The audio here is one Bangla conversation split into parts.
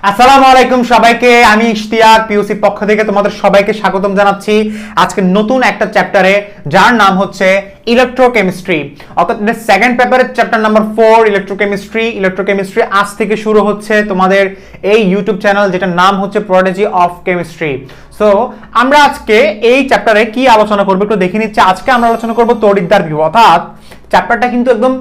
আসসালামু আলাইকুম সবাইকে, আমি ইশতিয়াক পিউসি পক্ষ থেকে তোমাদের সবাইকে স্বাগতম জানাচ্ছি আজকে নতুন একটা চ্যাপ্টারে, যার নাম হচ্ছে ইলেকট্রোকেমিস্ট্রি। অর্থাৎ সেকেন্ড পেপারের চ্যাপ্টার নাম্বার 4 ইলেকট্রোকেমিস্ট্রি আজ থেকে শুরু হচ্ছে তোমাদের এই ইউটিউব চ্যানেল, যেটার নাম হচ্ছে প্রোডিজি অফ কেমিস্ট্রি। সো আমরা আজকে এই চ্যাপ্টারে কি আলোচনা করবো একটু দেখে নিচ্ছি। আজকে আমরা আলোচনা করবো তড়িৎদ্বার বিভব। অর্থাৎ চ্যাপ্টারটা কিন্তু একদম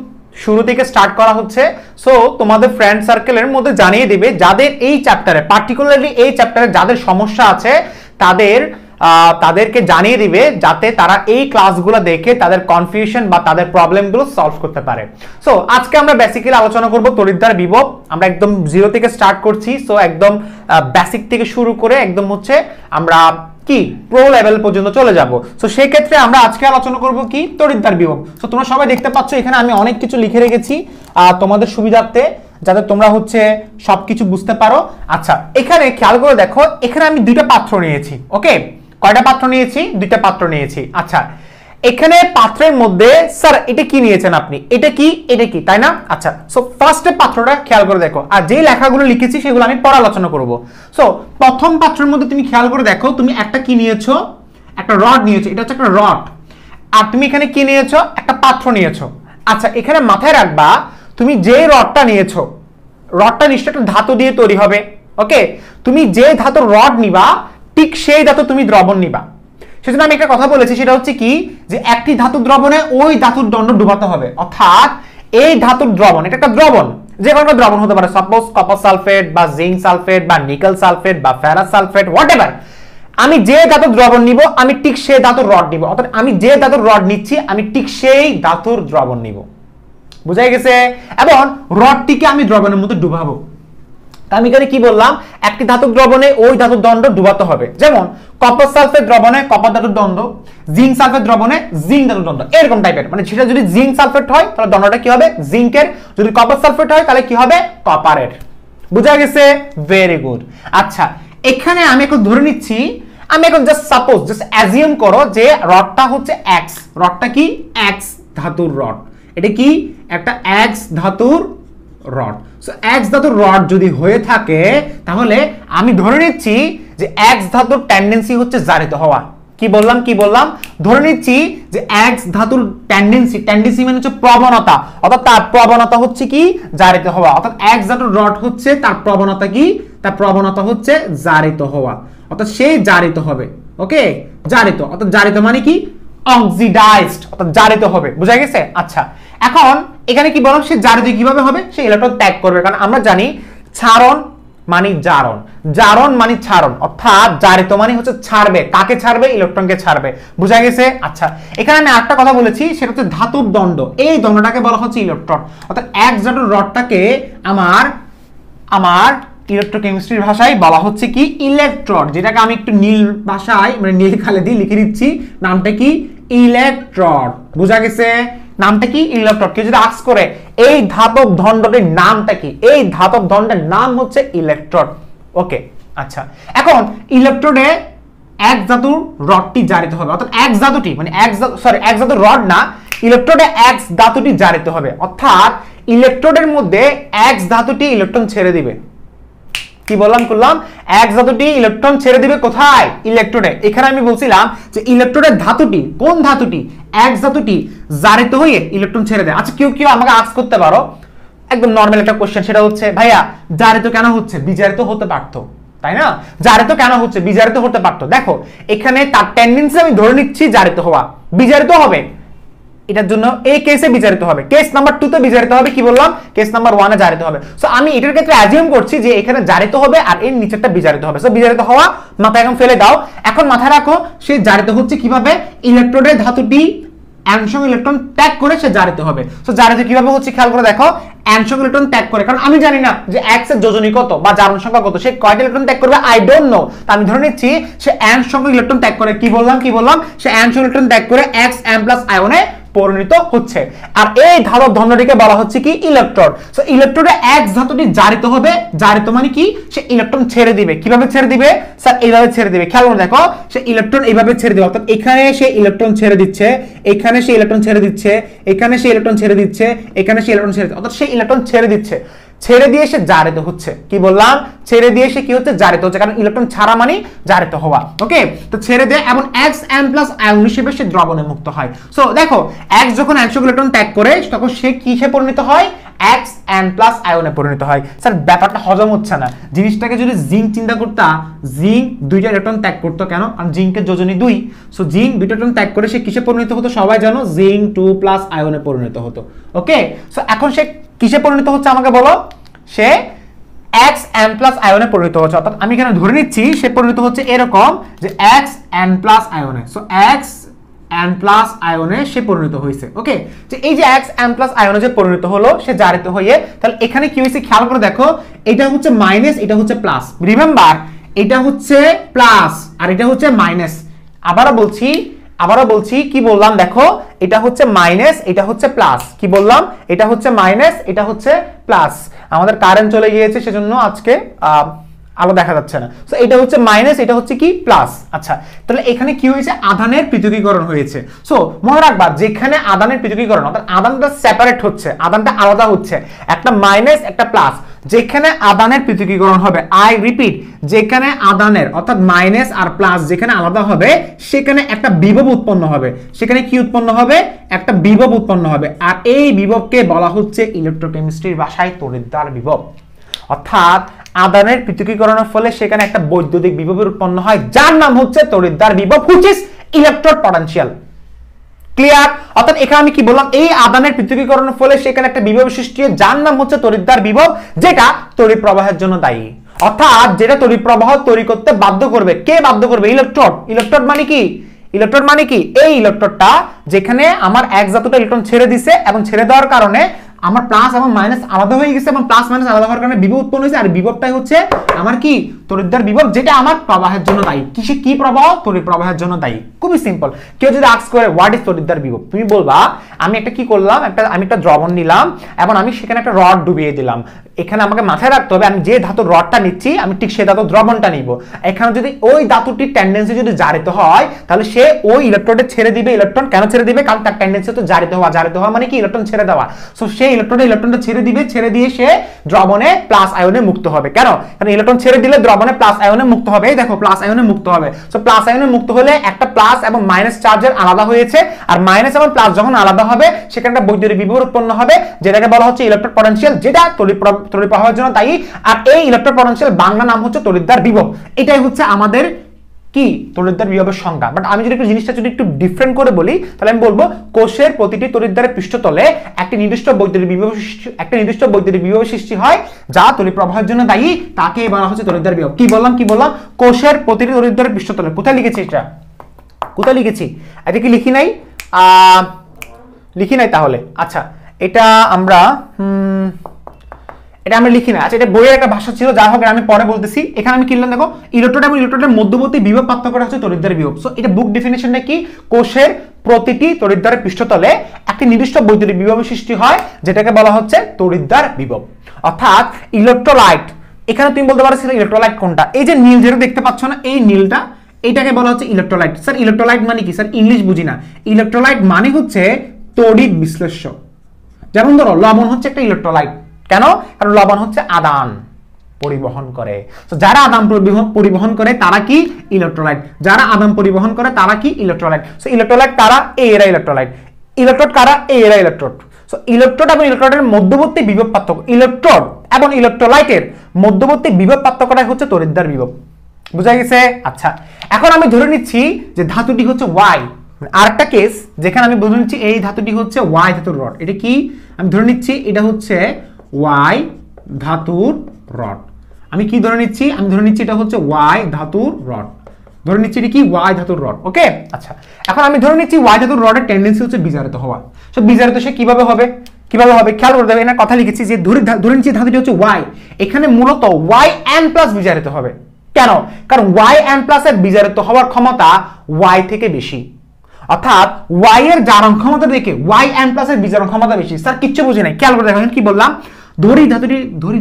শুরু থেকে স্টার্ট করা হচ্ছে। সো তোমাদের ফ্রেন্ড সার্কেলের মধ্যে জানিয়ে দিবে যাদের এই চ্যাপ্টারে, পার্টিকুলারলি এই চ্যাপ্টারে যাদের সমস্যা আছে তাদেরকে জানিয়ে দিবে, যাতে তারা এই ক্লাসগুলো দেখে তাদের কনফিউশন বা তাদের প্রবলেমগুলো সলভ করতে পারে। সো আজকে আমরা বেসিক্যালি আলোচনা করব তড়িৎদ্বার বিভব। আমরা একদম জিরো থেকে স্টার্ট করছি। সো একদম বেসিক থেকে শুরু করে একদম হচ্ছে আমরা কি প্রো লেভেল পর্যন্ত চলে যাব। সো সেই ক্ষেত্রে আমরা আজকে আলোচনা করব কি তড়িৎদ্বার বিভব। সো তোমরা সবাই দেখতে পাচ্ছ এখানে আমি অনেক কিছু লিখে রেখেছি তোমাদের সুবিধার্থে, যাতে তোমরা হচ্ছে সবকিছু বুঝতে পারো। আচ্ছা, এখানে খেয়াল করে দেখো, এখানে আমি দুইটা পাত্র নিয়েছি। ওকে, কয়টা পাত্র নিয়েছি? দুইটা পাত্র নিয়েছি। আচ্ছা, এখানে পাত্রের মধ্যে স্যার এটা কি নিয়েছেন আপনি? এটা কি, তাই না? আচ্ছা, সো ফার্স্টে পাত্রটা খেয়াল করে দেখো, আর যে লেখাগুলো লিখেছি সেগুলো আমি পরে আলোচনা করব। সো প্রথম পাত্রের মধ্যে তুমি খেয়াল করে দেখো, তুমি একটা কি নিয়েছো? একটা রড নিয়েছো। এটা হচ্ছে একটা রড। আর তুমি এখানে কি নিয়েছো? একটা পাত্র নিয়েছো। আচ্ছা, এখানে মাথায় রাখবা, তুমি যে রডটা নিয়েছো, রডটা নিশ্চয়ই একটা ধাতু দিয়ে তৈরি হবে। ওকে, তুমি যে ধাতুর রড নিবা ঠিক সেই ধাতু তুমি দ্রবণ নিবা। সেজন্য আমি একটা কথা বলেছি, সেটা হচ্ছে কি, যে একটি ধাতুর দ্রবণে ওই ধাতুর দণ্ড ডুবাতে হবে। অর্থাৎ এই ধাতুর দ্রবণ, এটা একটা দ্রবণ, যে কোনো দ্রবণ হতে পারে, সাপোজ কপার সালফেট বা জিঙ্ক সালফেট বা নিকেল সালফেট বা ফেরাস সালফেট, হোয়াটএভার। আমি যে ধাতুর দ্রবণ নিব আমি ঠিক সেই ধাতুর রড নিব। অর্থাৎ আমি যে ধাতুর রড নিচ্ছি আমি ঠিক সেই ধাতুর দ্রবণ নিব। বুঝাই গেছে? এবং রডটিকে আমি দ্রবণের মধ্যে ডুবাবো। আমি এখানে কি বললাম, একটি ধাতুর দ্রবণে ওই ধাতুর দণ্ড ডুবাতে হবে। যেমন কপার সালফেট দ্রবণে কপার ধাতুর দণ্ড, জিঙ্ক সালফেট দ্রবণে জিঙ্ক ধাতুর দণ্ড, এরকম টাইপের। মানে সেটা যদি জিঙ্ক সালফেট হয় তাহলে দণ্ডটা কি হবে? জিঙ্কের। যদি কপার সালফেট হয় তাহলে কি হবে? কপারের। বুঝা গেছে? Very good. আচ্ছা, এখানে আমি এখন ধরে নিচ্ছি, আমি এখন জাস্ট সাপোজ, জাস্ট অ্যাজিউম করো যে রডটা হচ্ছে এক্স। রডটা কি? এক্স ধাতুর রড। এটা কি? একটা এক্স ধাতুর রড। সো এক্স ধাতুর রড যদি হয়ে থাকে তাহলে আমি ধরে নিচ্ছি যে এক্স ধাতুর টেন্ডেন্সি হচ্ছে জারিত হওয়া। কি বললাম? ধরে নিচ্ছি যে এক্স ধাতুর টেন্ডেন্সি মানে হচ্ছে প্রবণতা, অর্থাৎ তার প্রবণতা হচ্ছে কি? জারিত হওয়া। অর্থাৎ এক্স ধাতুর রড হচ্ছে তার প্রবণতা কি? তার প্রবণতা হচ্ছে জারিত হওয়া। অর্থাৎ সেই জারিত হবে। ওকে, জারিত, অর্থাৎ জারিত মানে কি? অক্সিডাইজড, অর্থাৎ জারিত হবে। বুঝা গেছে? আচ্ছা, এখন এখানে কি বললাম, সে জারিত কিভাবে হবে? সে ইলেকট্রন ত্যাগ করবে। কারণ আমরা জানি ছাড়ন মানে জারণ, জারণ মানে ছাড়ন, অর্থাৎ জারিত মানে হচ্ছে ছাড়বে। কাকে ছাড়বে? ইলেকট্রনকে ছাড়বে। বুঝা গেছে? আচ্ছা, এখানে আমি একটা কথা বলেছি, সেটা হচ্ছে ধাতুর দণ্ড। এই দণ্ডটাকে বলা হচ্ছে ইলেকট্রন। অর্থাৎ এক ধাতুর রডটাকে আমার ইলেকট্রোকেমিস্ট্রির ভাষায় বলা হচ্ছে কি? ইলেকট্রড। যেটাকে আমি একটু নীল ভাষায়, মানে নীল কালি দিয়ে লিখে দিচ্ছি, নামটা কি? ইলেকট্রড। বুঝা গেছে? নামটা কি? ইলেকট্রড। কেউ যদি আস্ক করে এই ধাতব দণ্ডটির নামটা কি, এই ধাতব দণ্ডের নাম হচ্ছে ইলেকট্রড। ওকে, আচ্ছা, এখন ইলেকট্রোডে এক ধাতুর রডটি জারিত হবে। অর্থাৎ এক ধাতুটি, মানে এক ধাতুর রড না, ইলেকট্রোডে এক্স ধাতুটি জারিত হবে। অর্থাৎ ইলেকট্রোডের মধ্যে এক্স ধাতুটি ইলেকট্রন ছেড়ে দিবে। কি করলাম? এক ধাতুটি ইলেকট্রন ছেড়ে দিবে কোথায়? ইলেকট্রোডে। এখানে আমি বলছিলাম যে ইলেকট্রোডের ধাতুটি, কোন ধাতুটি? এক্স ধাতুটি জারিত হয়ে ইলেকট্রন ছেড়ে দেয়। আচ্ছা, কেউ আমাকে আস্ক করতে পারো একদম নরমাল একটা কোশ্চেন, সেটা হচ্ছে ভাইয়া জারিত কেন হচ্ছে? বিজারিত হতে পারতো, তাই না? জারিত কেন হচ্ছে? বিজারিত হতে পারতো। দেখো, এখানে তার টেন্ডেন্সি আমি ধরে নিচ্ছি জারিত হওয়া, বিজারিত হবে। এটার জন্য এই কেসে বিচারিত হবে, কেস নাম্বার 2 তে বিচারিত হবে। কি বললাম? কেস নাম্বার 1 এ জারিত হবে। সো আমি এটার ক্ষেত্রে অ্যাজিউম করছি যে এখানে জারিত হবে আর এর নিচেরটা বিচারিত হবে। সো বিচারিত হওয়া মাথায় এখন ফেলে দাও। এখন মাথায় রাখো সে জারিত হচ্ছে কিভাবে? ইলেকট্রোডের ধাতুটি অ্যানসং ইলেকট্রন ত্যাগ করে সে জারিত হবে। সো জারিত কিভাবে হচ্ছে খেয়াল করে দেখো, অ্যানসং ইলেকট্রন ত্যাগ করে। কারণ আমি জানি না যে এক্স এর যোজনী কত বা জারণ সংখ্যা কত, সে কয়টা ইলেকট্রন ত্যাগ করবে আই ডোন্ট নো। তো আমি ধরে নিচ্ছি সে অ্যানসং ইলেকট্রন ত্যাগ করে। কি বললাম? সে অ্যানসং ইলেকট্রন ত্যাগ করে এক্স এম প্লাস আয়নে পরিণত হচ্ছে। আর এই ধাতব দণ্ডটিকে বলা হচ্ছে কি? ইলেকট্রন। সো ইলেকট্রনে এক্স ধাতুটি জারিত হবে। জারিত মানে কি? সে ইলেকট্রন ছেড়ে দিবে। কিভাবে ছেড়ে দিবে? স্যার এইভাবে ছেড়ে দিবে। খেয়াল করে দেখো, সে ইলেকট্রন এইভাবে ছেড়ে দিবে। অর্থাৎ এখানে সে ইলেকট্রন ছেড়ে দিচ্ছে, এখানে সে ইলেকট্রন ছেড়ে দিচ্ছে, এখানে সে ইলেকট্রন ছেড়ে দিচ্ছে, এখানে সে ইলেকট্রন ছেড়ে দিচ্ছে। অর্থাৎ সে ইলেকট্রন ছেড়ে দিচ্ছে। ছেড়ে দিয়ে সে জারিত হচ্ছে। কি বললাম? ছেড়ে দিয়ে সে কি হচ্ছে? জারিত হচ্ছে, কারণ ইলেকট্রন ছাড়া মানে জারিত হওয়া। ওকে, তো ছেড়ে দেয় এবং Xn+ আয়ন হিসেবে সে দ্রবণে মুক্ত হয়। সো দেখো, X যখন 100 ইলেকট্রন ত্যাগ করে তখন সে কিসে পরিণত হয়? Xn+ আয়নে পরিণত হয়। স্যার ব্যাপারটা হজম হচ্ছে না। জিনিসটাকে যদি জিঙ্ক চিন্তা করতা, জিঙ্ক 2টা ইলেকট্রন ত্যাগ করতো কেন? কারণ জিঙ্কের যোজনী 2। সো জিঙ্ক 2টা ইলেকট্রন ত্যাগ করে সে কিসে পরিণত হতো? সবাই জানো, জিঙ্ক 2+ আয়নে পরিণত হতো। ওকে, সো এখন সে কিসে পরিণত হচ্ছে আমাকে বলো? সে Xn+ আয়নে পরিণত হচ্ছে। অর্থাৎ আমি এখানে ধরে নিচ্ছি সে পরিণত হচ্ছে এরকম যে Xn+ আয়নে। সো Xn+ আয়নে সে পরিণত হয়েছে। ওকে, যে এই যে Xn+ আয়নে যে পরিণত হলো, সে জারিত হয়ে, তাহলে এখানে কি হয়েছে খেয়াল করে দেখো, এটা হচ্ছে মাইনাস, এটা হচ্ছে প্লাস। রিমেম্বার, এটা হচ্ছে প্লাস আর এটা হচ্ছে মাইনাস। আবারও বলছি কি বললাম দেখো, এটা হচ্ছে মাইনাস, এটা হচ্ছে প্লাস। কি বললাম? এটা হচ্ছে মাইনাস, এটা হচ্ছে প্লাস। আমাদের কারেন্ট চলে গিয়েছে, সেজন্য আজকে আলো দেখা যাচ্ছে না। সো এটা হচ্ছে মাইনাস, এটা হচ্ছে কি? প্লাস। আচ্ছা, তাহলে এখানে কি হয়েছে? আধানের পৃথকীকরণ হয়েছে। সো মনে রাখবা, যেখানে আধানের পৃথকীকরণ, অর্থাৎ আধানটা সেপারেট হচ্ছে, আধানটা আলাদা হচ্ছে, একটা মাইনাস একটা প্লাস, যেখানে আধানের পৃথকীকরণ হবে, আই রিপিট, যেখানে আধানের অর্থাৎ মাইনাস আর প্লাস যেখানে আলাদা হবে, সেখানে একটা বিভব উৎপন্ন হবে। সেখানে কি উৎপন্ন হবে? একটা বিভব উৎপন্ন হবে। আর এই বিভবকে বলা হচ্ছে ইলেকট্রোকেমিস্ট্রির ভাষায় তড়িৎদ্বার বিভব। অর্থাৎ আধানের পৃথকীকরণের ফলে সেখানে একটা বৈদ্যুতিক বিভবের উৎপন্ন হয়, যার নাম হচ্ছে তড়িৎদ্বার বিভব, which is electrode potential. Clear? অর্থাৎ এখানে আমি কি বললাম? এই আধানের পৃথকীকরণের ফলে সেখানে একটা বিভব সৃষ্টি হয়, যার নাম হচ্ছে তড়িৎদ্বার বিভব, যেটা তড়িৎ প্রবাহের জন্য দায়ী। অর্থাৎ যেটা তড়িৎ প্রবাহ তৈরি করতে বাধ্য করবে। কে বাধ্য করবে? ইলেকট্রোড। ইলেকট্রোড মানে কি? ইলেকট্রোড মানে কি? এই ইলেকট্রোডটা যেখানে আমার এক জাতটা ইলেকট্রন ছেড়ে দিছে, এবং ছেড়ে দেওয়ার কারণে আমার প্লাস এবং মাইনাস আলাদা হয়ে গেছে, এবং প্লাস মাইনাস আলাদা হওয়ার কারণে বিভব উৎপন্ন হয়েছে। আর বিভবটাই হচ্ছে আমার কি? তড়িৎদ্বার বিভব, যেটা আমার প্রবাহের জন্য দায়ী। কি প্রবাহ? তড়িৎ প্রবাহের জন্য দায়ী। খুবই সিম্পল। কেউ যদি আস্ক করে হোয়াট ইজ তড়িৎদ্বার বিভব, তুমি বলবা আমি একটা কি করলাম, আমি একটা দ্রবণ নিলাম এবং আমি সেখানে একটা রড ডুবিয়ে দিলাম। এখানে আমাকে মাথায় রাখতে হবে, আমি যে ধাতুর রডটা নিচ্ছি আমি ঠিক সেই ধাতুর দ্রবণটা নিব। এখানে যদি ওই ধাতুটির টেন্ডেন্সি যদি জারিত হয়, তাহলে সে ওই ইলেকট্রোডে ছেড়ে দিবে ইলেকট্রন। কেন ছেড়ে দিবে? কারণ তার টেন্ডেন্সি তো জারিত হওয়া। জারিত হওয়া মানে কি? ইলেকট্রন ছেড়ে দেওয়া। সো সেই ইলেকট্রনটা ছেড়ে দিবে, ছেড়ে দিয়ে সে দ্রবণে প্লাস আয়নে মুক্ত হবে। কেন? কারণ ইলেকট্রন ছেড়ে দিলে দ্রবণে প্লাস আয়নে মুক্ত হবে। এই দেখো, প্লাস আয়নে মুক্ত হবে। সো প্লাস আয়নে মুক্ত হলে একটা প্লাস এবং মাইনাস চার্জের আলাদা হয়েছে, আর মাইনাস এবং প্লাস যখন আলাদা হবে, সেখানে একটা বৈদ্যুতিক বিভব উৎপন্ন হবে, যেটাকে বলা হচ্ছে ইলেকট্রোড পটেনশিয়াল, যেটা তড়িৎ প্রবাহের জন্য দায়ী। আর এই ইলেকট্রোড পটেনশিয়াল বাংলা নাম হচ্ছে তড়িৎদ্বার বিভব। এটাই হচ্ছে আমাদের কি? তড়িৎদ্বার বিভবের সংজ্ঞা। বাট আমি যদি একটু জিনিসটা যদি একটু ডিফারেন্ট করে বলি, তাহলে আমি বলবো কোষের প্রতিটি তড়িৎদ্বারের পৃষ্ঠতলে একটি নির্দিষ্ট বৈদ্যুতিক বিভব সৃষ্টি হয়, যা তড়িৎ প্রবাহের জন্য দায়ী। তাকে বলা হচ্ছে তড়িৎদ্বার বিভব। কি বললাম? কোষের প্রতিটি তড়িৎদ্বারের পৃষ্ঠতলে। কোথায় লিখেছি এটা? কোথায় লিখেছি? এটা কি লিখি নাই? লিখি নাই তাহলে। আচ্ছা, এটা আমরা লিখি না। আচ্ছা, এটা বইয়ের একটা ভাষা ছিল, যা হোক আমি পরে বলতেছি। এখানে আমি কি লিখলাম দেখো, ইলেকট্রোড এবং ইলেকট্রোডের মধ্যবর্তী বিভব পার্থক্যটা হচ্ছে তড়িৎদ্বার বিভব। সো এটা বুক ডেফিনিশনটা কি? কোষের প্রতিটি তড়িৎদ্বারের পৃষ্ঠতলে একটি নির্দিষ্ট বৈদ্যুতিক বিভবের সৃষ্টি হয়, যেটাকে বলা হচ্ছে তড়িৎদ্বার বিভব। অর্থাৎ ইলেকট্রোলাইট, এখানে তুমি বলতে পারো ইলেকট্রোলাইট কোনটা? এই যে নীল যেটা দেখতে পাচ্ছ না, এই নীলটা, এটাকে বলা হচ্ছে ইলেকট্রোলাইট। স্যার ইলেকট্রোলাইট মানে কি? স্যার ইংলিশ বুঝি না। ইলেকট্রোলাইট মানে হচ্ছে তড়িৎ বিশ্লেষ্য। যেমন ধরো লবণ হচ্ছে একটা ইলেকট্রোলাইট। কেন? কারণ লবণ হচ্ছে আদান পরিবহন করে। তো যারা আদান পরিবহন করে তারা কি? ইলেকট্রোলাইট। যারা আদান পরিবহন করে তারা কি? ইলেকট্রোলাইট। সো ইলেকট্রোলাইট কারা? এরা ইলেকট্রোলাইট। ইলেকট্রোড কারা? এরা ইলেকট্রোড। সো ইলেকট্রোড এবং ইলেকট্রোডের মধ্যবর্তী বিভব পার্থক্য, ইলেকট্রোড এবং ইলেকট্রোলাইটের মধ্যবর্তী বিভব পার্থক্যটাই হচ্ছে তড়িৎদ্বার বিভব। বুঝা গেছে? আচ্ছা, এখন আমি ধরে নিচ্ছি যে ধাতুটি হচ্ছে ওয়াই। আরেকটা কেস যেখানে আমি ধরে নিচ্ছি এই ধাতুটি হচ্ছে ওয়াই ধাতুর রড। এটা কি? আমি ধরে নিচ্ছি এটা হচ্ছে ওয়াই ধাতুর রড। আমি কি ধরে নিচ্ছি? আমি ধরে নিচ্ছি এটা হচ্ছে ওয়াই ধাতুর রড। ধরে নিচ্ছি এটা কি? ওয়াই ধাতুর রড। ওকে, আচ্ছা, এখন আমি ধরে নিচ্ছি ওয়াই ধাতুর রডের টেন্ডেন্সি হচ্ছে বিজারিত হওয়া। সো বিজারিত সে কিভাবে হবে? খেয়াল করে দেবে, এখানে কথা লিখেছি যে ধরে নিচ্ছি ধাতুটি হচ্ছে ওয়াই। এখানে মূলত Yn+ বিজারিত হবে। কেন? কারণ Yn+ এর বিজারিত হওয়ার ক্ষমতা ওয়াই থেকে বেশি। অর্থাৎ ওয়াই এর জারণ ক্ষমতা দেখে Yn+ এর বিজারণ ক্ষমতা বেশি। স্যার কিচ্ছু বুঝি নাই, খেয়াল করে দেখেন কি বললাম। ধরি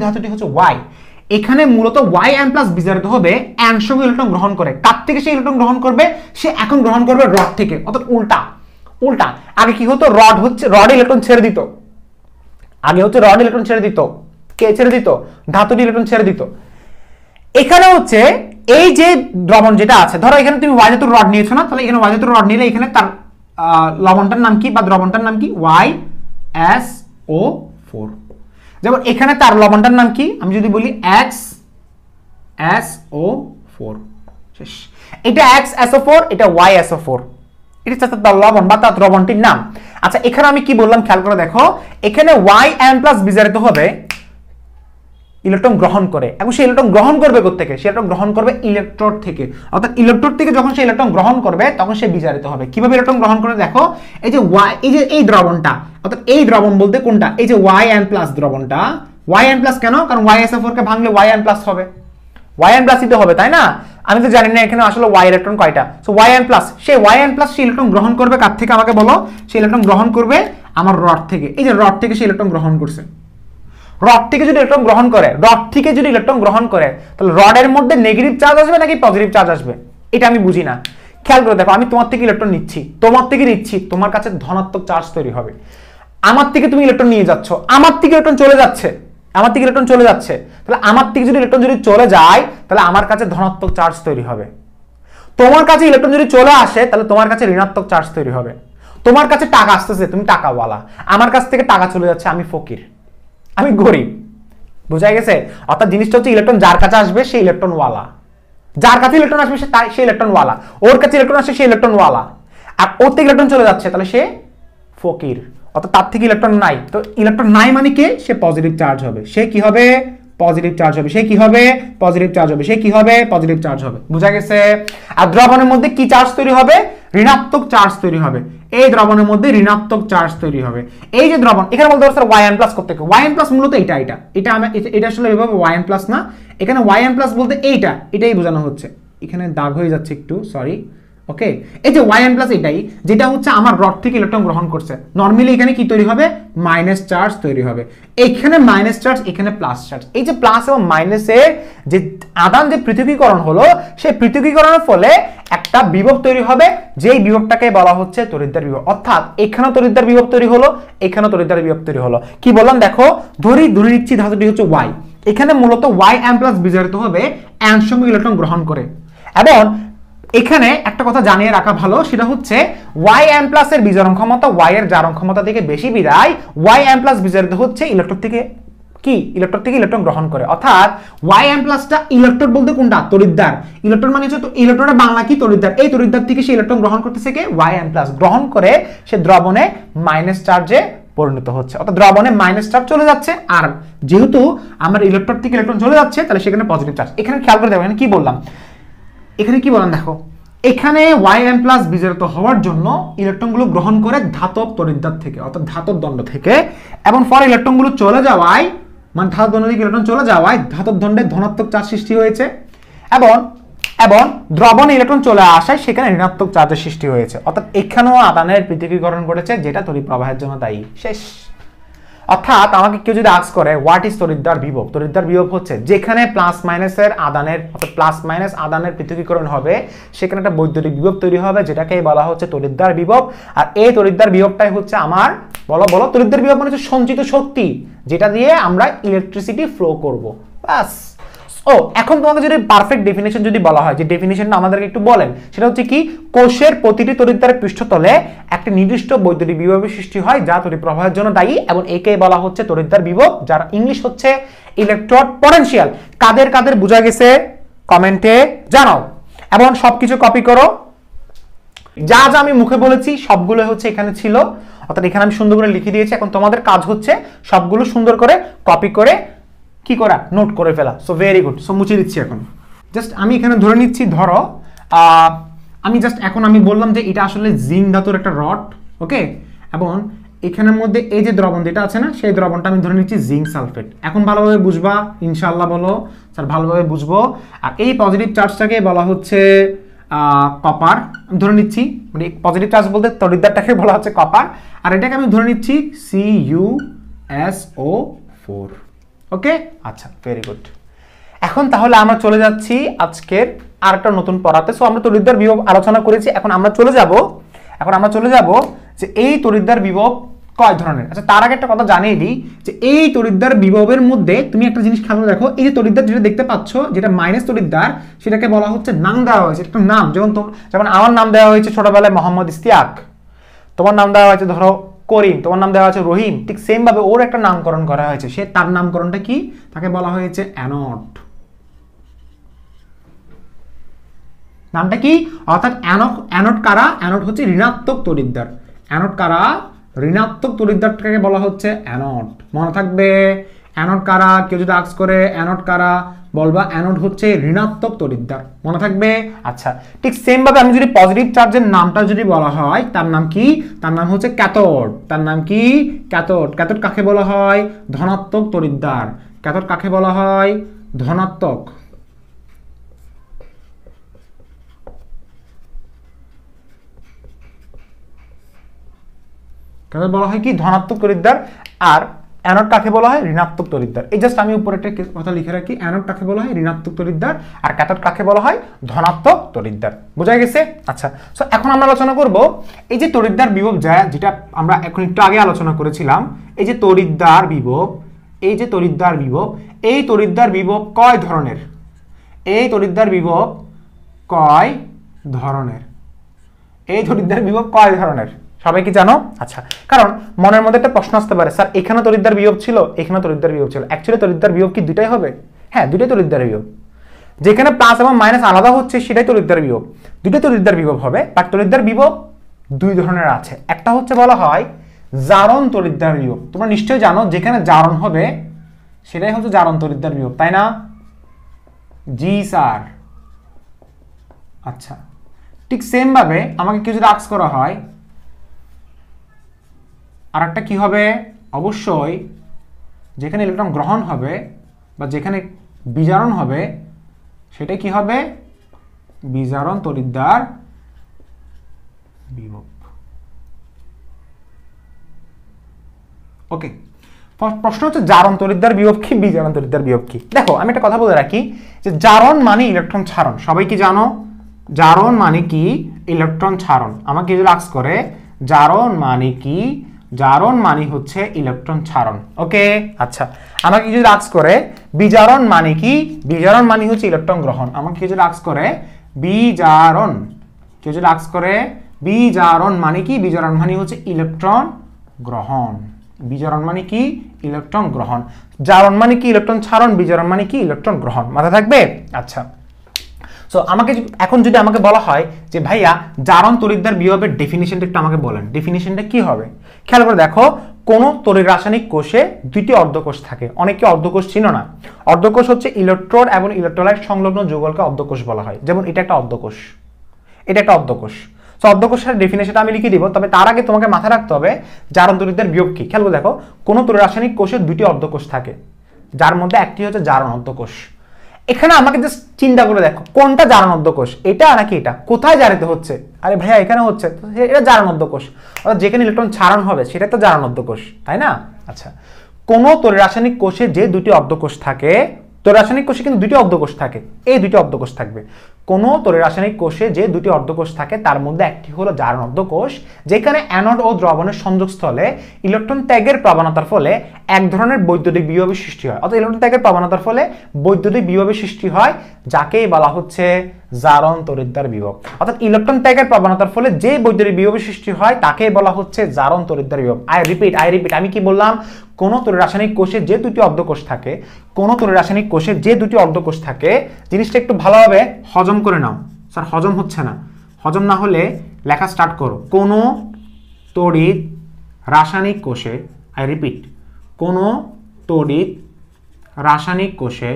ধাতুটি হচ্ছে ওয়াই। এখানে মূলত Yn+ বিজারিত হবে n সঙ্গে ইলেকট্রন গ্রহণ করে। কার থেকে সে ইলেকট্রন গ্রহণ করবে? সে এখন গ্রহণ করবে রড থেকে। অর্থাৎ উল্টা। আগে কি হতো? রড ইলেকট্রন ছেড়ে দিত। কে ছেড়ে দিত? ধাতুটি ইলেকট্রন ছেড়ে দিত। এখানে হচ্ছে এই যে দ্রবণ যেটা আছে, ধরো এখানে তুমি y ধাতুর রড নিয়েছো না, তাহলে এখানে y ধাতুর রড নিলে এখানে তার লবণটার নাম কি বা দ্রবণটার নাম কি? YSO4। যেমন এখানে তার লবণটার নাম কি? আমি যদি বলি XSO4, শেষ। এটা XSO4, এটা YSO4, এটা হচ্ছে তার লবণ বা তার দ্রবণটির নাম। আচ্ছা, এখানে আমি কি বললাম খেয়াল করে দেখো, এখানে yn+ বিজারিত হবে ইলেকট্রন গ্রহণ করে, এবং সেই ইলেকট্রন গ্রহণ করবে কোত্থেকে? সে ইলেকট্রন গ্রহণ করবে ইলেকট্রোড থেকে। অর্থাৎ ইলেকট্রোড থেকে যখন সে ইলেকট্রন গ্রহণ করবে তখন সে বিজারিত হবে। কিভাবে ইলেকট্রন গ্রহণ করে দেখো, এই যে এই দ্রবণটা, অর্থাৎ এই দ্রবণ বলতে কোনটা? এই যে yn+ দ্রবণটা। yn+ কেন? কারণ YSO4 কে ভাঙলে yn+ হবে, yn+ দিতে হবে, তাই না? আমি তো জানি না এখানে আসলে y ইলেকট্রন কয়টা। সো yn+, সেই yn+ সে ইলেকট্রন গ্রহণ করবে কার থেকে? আমাকে বলো। সে ইলেকট্রন গ্রহণ করবে আমার রড থেকে। এই যে রড থেকে সে ইলেকট্রন গ্রহণ করছে। রড থেকে যদি ইলেকট্রন গ্রহণ করে তাহলে রডের মধ্যে নেগেটিভ চার্জ আসবে নাকি পজিটিভ চার্জ আসবে? এটা আমি বুঝি না। খেয়াল করে দেখো, আমি তোমার থেকে ইলেকট্রন নিচ্ছি, তোমার কাছে ধনাত্মক চার্জ তৈরি হবে। আমার থেকে তুমি ইলেকট্রন নিয়ে যাচ্ছ, আমার থেকে ইলেকট্রন চলে যাচ্ছে, তাহলে আমার থেকে যদি ইলেকট্রন চলে যায় তাহলে আমার কাছে ধনাত্মক চার্জ তৈরি হবে। তোমার কাছে ইলেকট্রন যদি চলে আসে তাহলে তোমার কাছে ঋণাত্মক চার্জ তৈরি হবে। তোমার কাছে টাকা আসতেছে, তুমি টাকাওয়ালা, আমার কাছ থেকে টাকা চলে যাচ্ছে, আমি ফকির, আমি গরিব। বোঝা গেছে? অর্থাৎ জিনিসটা হচ্ছে ইলেকট্রন যার কাছে আসবে সে ইলেকট্রনওয়ালা, যার কাছে ইলেকট্রন আসবে সে ইলেকট্রনওয়ালা, ওর কাছে ইলেকট্রন আসে সে ইলেকট্রনওয়ালা, আর ওর থেকে ইলেকট্রন চলে যাচ্ছে তাহলে সে ফকির, অর্থাৎ তার থেকে ইলেকট্রন নাই। তো ইলেকট্রন নাই মানে কি? সে পজিটিভ চার্জ হবে। সে কি হবে? পজিটিভ চার্জ হবে। বুঝা গেছে? আর দ্রবণের মধ্যে কি চার্জ তৈরি হবে? ঋণাত্মক চার্জ তৈরি হবে। এই দ্রবণের মধ্যে ঋণাত্মক চার্জ তৈরি হবে। এই যে দ্রবণ, এখানে বলতে পারছো yn+ করতে, yn+ মূলত এটা আসলে এভাবে yn+ না, এখানে yn+ বলতে এটাই বোঝানো হচ্ছে। এখানে দাগ হয়ে যাচ্ছে একটু, সরি। ওকে, এই যে yn+ এটাই, যেটা হচ্ছে আমার রড থেকে ইলেকট্রন গ্রহণ করছে। নরমালি এখানে কি তৈরি হবে? মাইনাস চার্জ তৈরি হবে। এখানে মাইনাস চার্জ, এখানে প্লাস চার্জ। এই যে প্লাস এবং মাইনাসের যে আদান যে পৃথকীকরণ হলো, সেই পৃথকীকরণের ফলে একটা বিভব তৈরি হবে, যেই বিভবটাকে বলা হচ্ছে তড়িৎদ্বার বিভব। অর্থাৎ এখানেও তড়িৎদ্বার বিভব তৈরি হলো, এখানেও তড়িৎদ্বার বিভব তৈরি হলো। কি বললাম দেখো, ধরে নিচ্ছি ধাতুটি হচ্ছে y, এখানে মূলত yn+ বিজারিত হবে n সংখ্যক ইলেকট্রন গ্রহণ করে। এবং এখানে একটা কথা জানিয়ে রাখা ভালো, সেটা হচ্ছে yn+ এর বিজারণ ক্ষমতা y এর জারণ ক্ষমতা থেকে বেশি বিদায় yn+ বিজারিত হচ্ছে ইলেকট্রন থেকে ইলেকট্রন গ্রহণ করে। অর্থাৎ yn+ টা ইলেকট্রন বলতে কোনটা? তড়িৎদ্বার। ইলেকট্রন মানে হচ্ছে ইলেকট্রনের বাংলা কি? তড়িৎদ্বার। এই তড়িৎদ্বার থেকে সে ইলেকট্রন গ্রহণ করতেছে কে? yn+, গ্রহণ করে সে দ্রবণে মাইনাস চার্জে পরিণত হচ্ছে, অর্থাৎ দ্রবণে মাইনাস চার্জ চলে যাচ্ছে। আর যেহেতু আমার ইলেকট্রন থেকে ইলেকট্রন চলে যাচ্ছে তাহলে সেখানে পজিটিভ চার্জ। এখানে খেয়াল করে দেখো, এখানে কি বললাম দেখো, এখানে yn+ বিজারিত হওয়ার জন্য ইলেকট্রনগুলো গ্রহণ করে ধাতব তড়িৎদ্বার থেকে, অর্থাৎ ধাতব দণ্ড থেকে, এবং পরে ইলেকট্রনগুলো চলে যাওয়ায়, মানে ধাতব দণ্ড থেকে ইলেকট্রন চলে যাওয়ায় ধাতব দণ্ডে ধনাত্মক চার্জ সৃষ্টি হয়েছে, এবং দ্রবণে ইলেকট্রন চলে আসায় সেখানে ঋণাত্মক চার্জের সৃষ্টি হয়েছে। অর্থাৎ এখানেও আদানের পৃথকীকরণ ঘটেছে, যেটা তড়িৎ প্রবাহের জন্য দায়ী। শেষ। অর্থাৎ আমাকে কেউ যদি আস্ক করে হোয়াট ইজ তড়িৎদ্বার বিভব, তড়িৎদ্বার বিভব হচ্ছে যেখানে প্লাস মাইনাসের আদানের, অর্থাৎ প্লাস মাইনাস আদানের পৃথকীকরণ হবে, সেখানে একটা বৈদ্যুতিক বিভব তৈরি হবে, যেটাকে বলা হচ্ছে তড়িৎদ্বার বিভব। আর এই তড়িৎদ্বার বিভবটাই হচ্ছে আমার বলো তড়িৎদ্বার বিভব মানে হচ্ছে সঞ্চিত শক্তি, যেটা দিয়ে আমরা ইলেকট্রিসিটি ফ্লো করব। বাস। এখন তোমাকে যদি পারফেক্ট ডেফিনেশন যদি বলা হয়, যে ডেফিনেশনটা আমাদেরকে একটু বলেন, সেটা হচ্ছে কি? কোষের প্রতিটি তড়িৎদ্বারের পৃষ্ঠতলে একটা নির্দিষ্ট বৈদ্যুতিক বিভবের সৃষ্টি হয়, যা তড়িৎ প্রবাহের জন্য দায়ী, এবং একেই বলা হচ্ছে তড়িৎদ্বার বিভব, যার ইংলিশ হচ্ছে ইলেকট্রোড পটেনশিয়াল। কাদের বোঝা গেছে কমেন্টে জানাও, এবং সবকিছু কপি করো। যা আমি মুখে বলেছি সবগুলো হচ্ছে এখানে ছিল, অর্থাৎ এখানে আমি সুন্দর করে লিখে দিয়েছি। এখন তোমাদের কাজ হচ্ছে সবগুলো সুন্দর করে কপি করে কি করা? নোট করে ফেলা। So very good. সো মুছে দিচ্ছি এখন। জাস্ট আমি এখানে ধরে নিচ্ছি, ধরো আমি বললাম যে এটা আসলে জিঙ্ক ধাতুর একটা রড, ওকে, এবং এখানের মধ্যে এই যে দ্রবণ যেটা আছে না, সেই দ্রবণটা আমি ধরে নিচ্ছি জিঙ্ক সালফেট। এখন ভালোভাবে বুঝবা ইনশাআল্লাহ, বলো স্যার ভালোভাবে বুঝবো। আর এই পজিটিভ চার্জটাকে বলা হচ্ছে কপার, ধরে নিচ্ছি, মানে পজিটিভ চার্জ বলতে তড়িৎদ্বারটাকে বলা হচ্ছে কপার, আর এটাকে আমি ধরে নিচ্ছি CuSO4। ওকে, আচ্ছা, ভেরি গুড। এখন তাহলে আমরা চলে যাচ্ছি আজকের আরেকটা নতুন পড়াতে। সো আমরা তড়িৎদ্বার বিভব আলোচনা করেছি, এখন আমরা চলে যাব যে এই তড়িৎদ্বার বিভব কয় ধরনের? আচ্ছা তার আগে একটা কথা জানিয়ে দিই যে এই তড়িৎদ্বার বিভবের মধ্যে তুমি একটা জিনিস খেয়াল করে দেখো, এই যে তড়িৎদ্বার যেটা দেখতে পাচ্ছ যেটা মাইনাস তড়িৎদ্বার, সেটাকে বলা হচ্ছে নাম দেওয়া হয়েছে, একটা নাম। যেমন আমার নাম দেওয়া হয়েছে ছোটবেলায় মোহাম্মদ ইস্তিয়াক, তোমার নাম দেওয়া হয়েছে ধরো করিম, তোমার নাম দেওয়া হয়েছে রহিম, ঠিক সেম ভাবে ওর একটা নামকরণ করা হয়েছে, সে তার নামকরণটা কি, তাকে বলা হয়েছে অ্যানোড। নামটা কি? অর্থাৎ অ্যানোড কারা? অ্যানোড হচ্ছে ঋণাত্মক তড়িৎদ্বার। অ্যানোড কারা? ঋণাত্মক তড়িৎদ্বারটাকে বলা হচ্ছে অ্যানোড। মনে থাকবে অ্যানোড কারা? কেউ যদি আস্ক করে অ্যানোড কারা, বলবা অ্যানোড হচ্ছে ঋণাত্মক তড়িৎদ্বার। মনে থাকবে? আচ্ছা ঠিক সেম ভাবে আমি যদি পজিটিভ চার্জের নামটা যদি বলা হয়, তার নাম কি? তার নাম হচ্ছে ক্যাথোড। তার নাম কি? ক্যাথোড। ক্যাথোড কাকে বলা হয়? ধনাত্মক তড়িৎদ্বার। ক্যাথোড কাকে বলা হয়? ধনাত্মক। কাকে বলা হয় কি? ধনাত্মক তড়িৎদ্বার। আর অ্যানোড কাকে বলা হয়? ঋণাত্মক তড়িৎদ্বার। এই জাস্ট আমি উপরে একটা কথা লিখে রাখি, অ্যানোড কাকে বলা হয়? ঋণাত্মক তড়িৎদ্বার। আর ক্যাথোড কাকে বলা হয়? ধনাত্মক তড়িৎদ্বার। বোঝা গেছে? আচ্ছা সো এখন আমরা আলোচনা করব এই যে তড়িৎদ্বার বিভব যেটা আমরা এখন একটু আগে আলোচনা করেছিলাম, এই যে তড়িৎদ্বার বিভব, এই যে তড়িৎদ্বার বিভব, এই তড়িৎদ্বার বিভব কয় ধরনের? এই তড়িৎদ্বার বিভব কয় ধরনের? এই তড়িৎদ্বার বিভব কয় ধরনের? সবাই কি জানো? আচ্ছা কারণ মনের মধ্যে একটা প্রশ্ন আসতে পারে, স্যার এখানে তড়িৎদ্বার বিভব ছিল, এখানে তড়িৎদ্বার বিভব ছিল। অ্যাকচুয়ালি তড়িৎদ্বার বিভব কি দুইটাই হবে? হ্যাঁ দুইটাই তড়িৎদ্বার বিভব। যেখানে প্লাস এবং মাইনাস আলাদা হচ্ছে সেটাই তড়িৎদ্বার বিভব। দুইটাই তড়িৎদ্বার বিভব হবে, বাট তড়িৎদ্বার বিভব দুই ধরনের আছে। একটা হচ্ছে বলা হয় জারণ তড়িৎদ্বার বিভব। তোমরা নিশ্চয়ই জানো যেখানে জারণ হবে সেটাই হচ্ছে জারণ তড়িৎদ্বার বিভব, তাই না? জি স্যার। আচ্ছা ঠিক সেম ভাবে আমাকে কেউ যদি আস্ক করা হয় আর একটা কি হবে, অবশ্যই যেখানে ইলেকট্রন গ্রহণ হবে বা যেখানে বিজারণ হবে সেটা কি হবে? বিজারণ তড়িৎদ্বার বিভব। ওকে প্রশ্ন হচ্ছে জারণ তড়িৎদ্বার বিভব কি, বিজারণ তড়িৎদ্বার বিভব কি? দেখো আমি একটা কথা বলে রাখি যে জারণ মানে ইলেকট্রন ছাড়ন। সবাই কি জানো জারণ মানে কি? ইলেকট্রন ছাড়ন। আমাকে যদি আস্ক করে জারণ মানে কি, জারণ মানে হচ্ছে ইলেকট্রন ছাড়ন। ওকে আচ্ছা আমাকে যদি আস্ক করে বিজারণ মানে কি, বিজারণ মানে হচ্ছে ইলেকট্রন গ্রহণ। আমাকে যদি আস্ক করে বিজারণ, কেউ যদি আস্ক করে বিজারণ মানে কি, বিজারণ মানে হচ্ছে ইলেকট্রন গ্রহণ। বিজারণ মানে কি? ইলেকট্রন গ্রহণ। জারণ মানে কি? ইলেকট্রন ছাড়ন। বিজারণ মানে কি? ইলেকট্রন গ্রহণ। মাথা থাকবে? আচ্ছা সো আমাকে এখন যদি আমাকে বলা হয় যে ভাইয়া জারণ তড়িৎদ্বার বিভবের ডেফিনিশনটা একটু আমাকে বলেন, ডেফিনিশনটা কি হবে? খেয়াল করে দেখো, কোন তড়িৎ রাসায়নিক কোষে দুটি অর্ধকোষ থাকে। অনেকে অর্ধকোষ চিনো না। অর্ধকোষ হচ্ছে ইলেকট্রোড এবং ইলেকট্রোলাইট সংলগ্ন যুগলকে অর্ধকোষ বলা হয়। যেমন এটা একটা অর্ধকোষ, এটা একটা অর্ধকোষ। সো অর্ধকোষের ডেফিনিশনটা আমি লিখে দিব, তবে তার আগে তোমাকে মাথায় রাখতে হবে জারণ তড়িৎদ্বার বিভব কি। খেয়াল করে দেখো, কোন তড়িৎ রাসায়নিক কোষে দুটি অর্ধকোষ থাকে, যার মধ্যে একটি হচ্ছে জারণ অর্ধকোষ। এখানে আমাকে জাস্ট চিন্তা করে দেখো কোনটা জারণ অর্ধকোষ, এটা নাকি এটা? কোথায় জারিত হচ্ছে? আরে ভাইয়া এখানে হচ্ছে, তো এটা জারণ অর্ধকোষ। অর্থাৎ যেখানে ইলেকট্রন ছাড়ন হবে সেটা তো জারণ অর্ধকোষ, তাই না? আচ্ছা কোন তড়িৎ রাসায়নিক কোষে যে দুটি অর্ধকোষ থাকে, তড়িৎ রাসায়নিক কোষে কিন্তু দুটি অর্ধকোষ থাকে, এই দুটি অর্ধকোষ থাকবে। কোন তড়িৎ রাসায়নিক কোষে যে দুটি অর্ধকোষ থাকে তার মধ্যে একটি হলো জারণ অর্ধকোষ, যেখানে অ্যানোড ও দ্রবণের সংযোগস্থলে ইলেকট্রন ত্যাগের প্রবণতার ফলে এক ধরনের বৈদ্যুতিক বিভবের সৃষ্টি হয়। অর্থাৎ ইলেকট্রন ত্যাগের প্রবণতার ফলে বৈদ্যুতিক বিভবের সৃষ্টি হয়, যাকেই বলা হচ্ছে জারণ তড়িৎদ্বার বিভব। অর্থাৎ ইলেকট্রন ত্যাগের প্রবণতার ফলে যে বৈদ্যুতিক বিভবের সৃষ্টি হয় তাকেই বলা হচ্ছে জারণ তড়িৎদ্বার বিভব। আই রিপিট আমি কি বললাম? কোন তড়িৎ রাসায়নিক কোষে যে দুটি অর্ধকোষ থাকে, কোন তড়িৎ রাসায়নিক কোষে যে দুটি অর্ধকোষ থাকে, জিনিসটা একটু ভালোভাবে হজম করে নাও। স্যার হজম হচ্ছে না, হজম না হলে লেখা স্টার্ট করো। কোন তড়িৎ রাসায়নিক কোষে, আই রিপিট, কোন তড়িৎ রাসায়নিক কোষে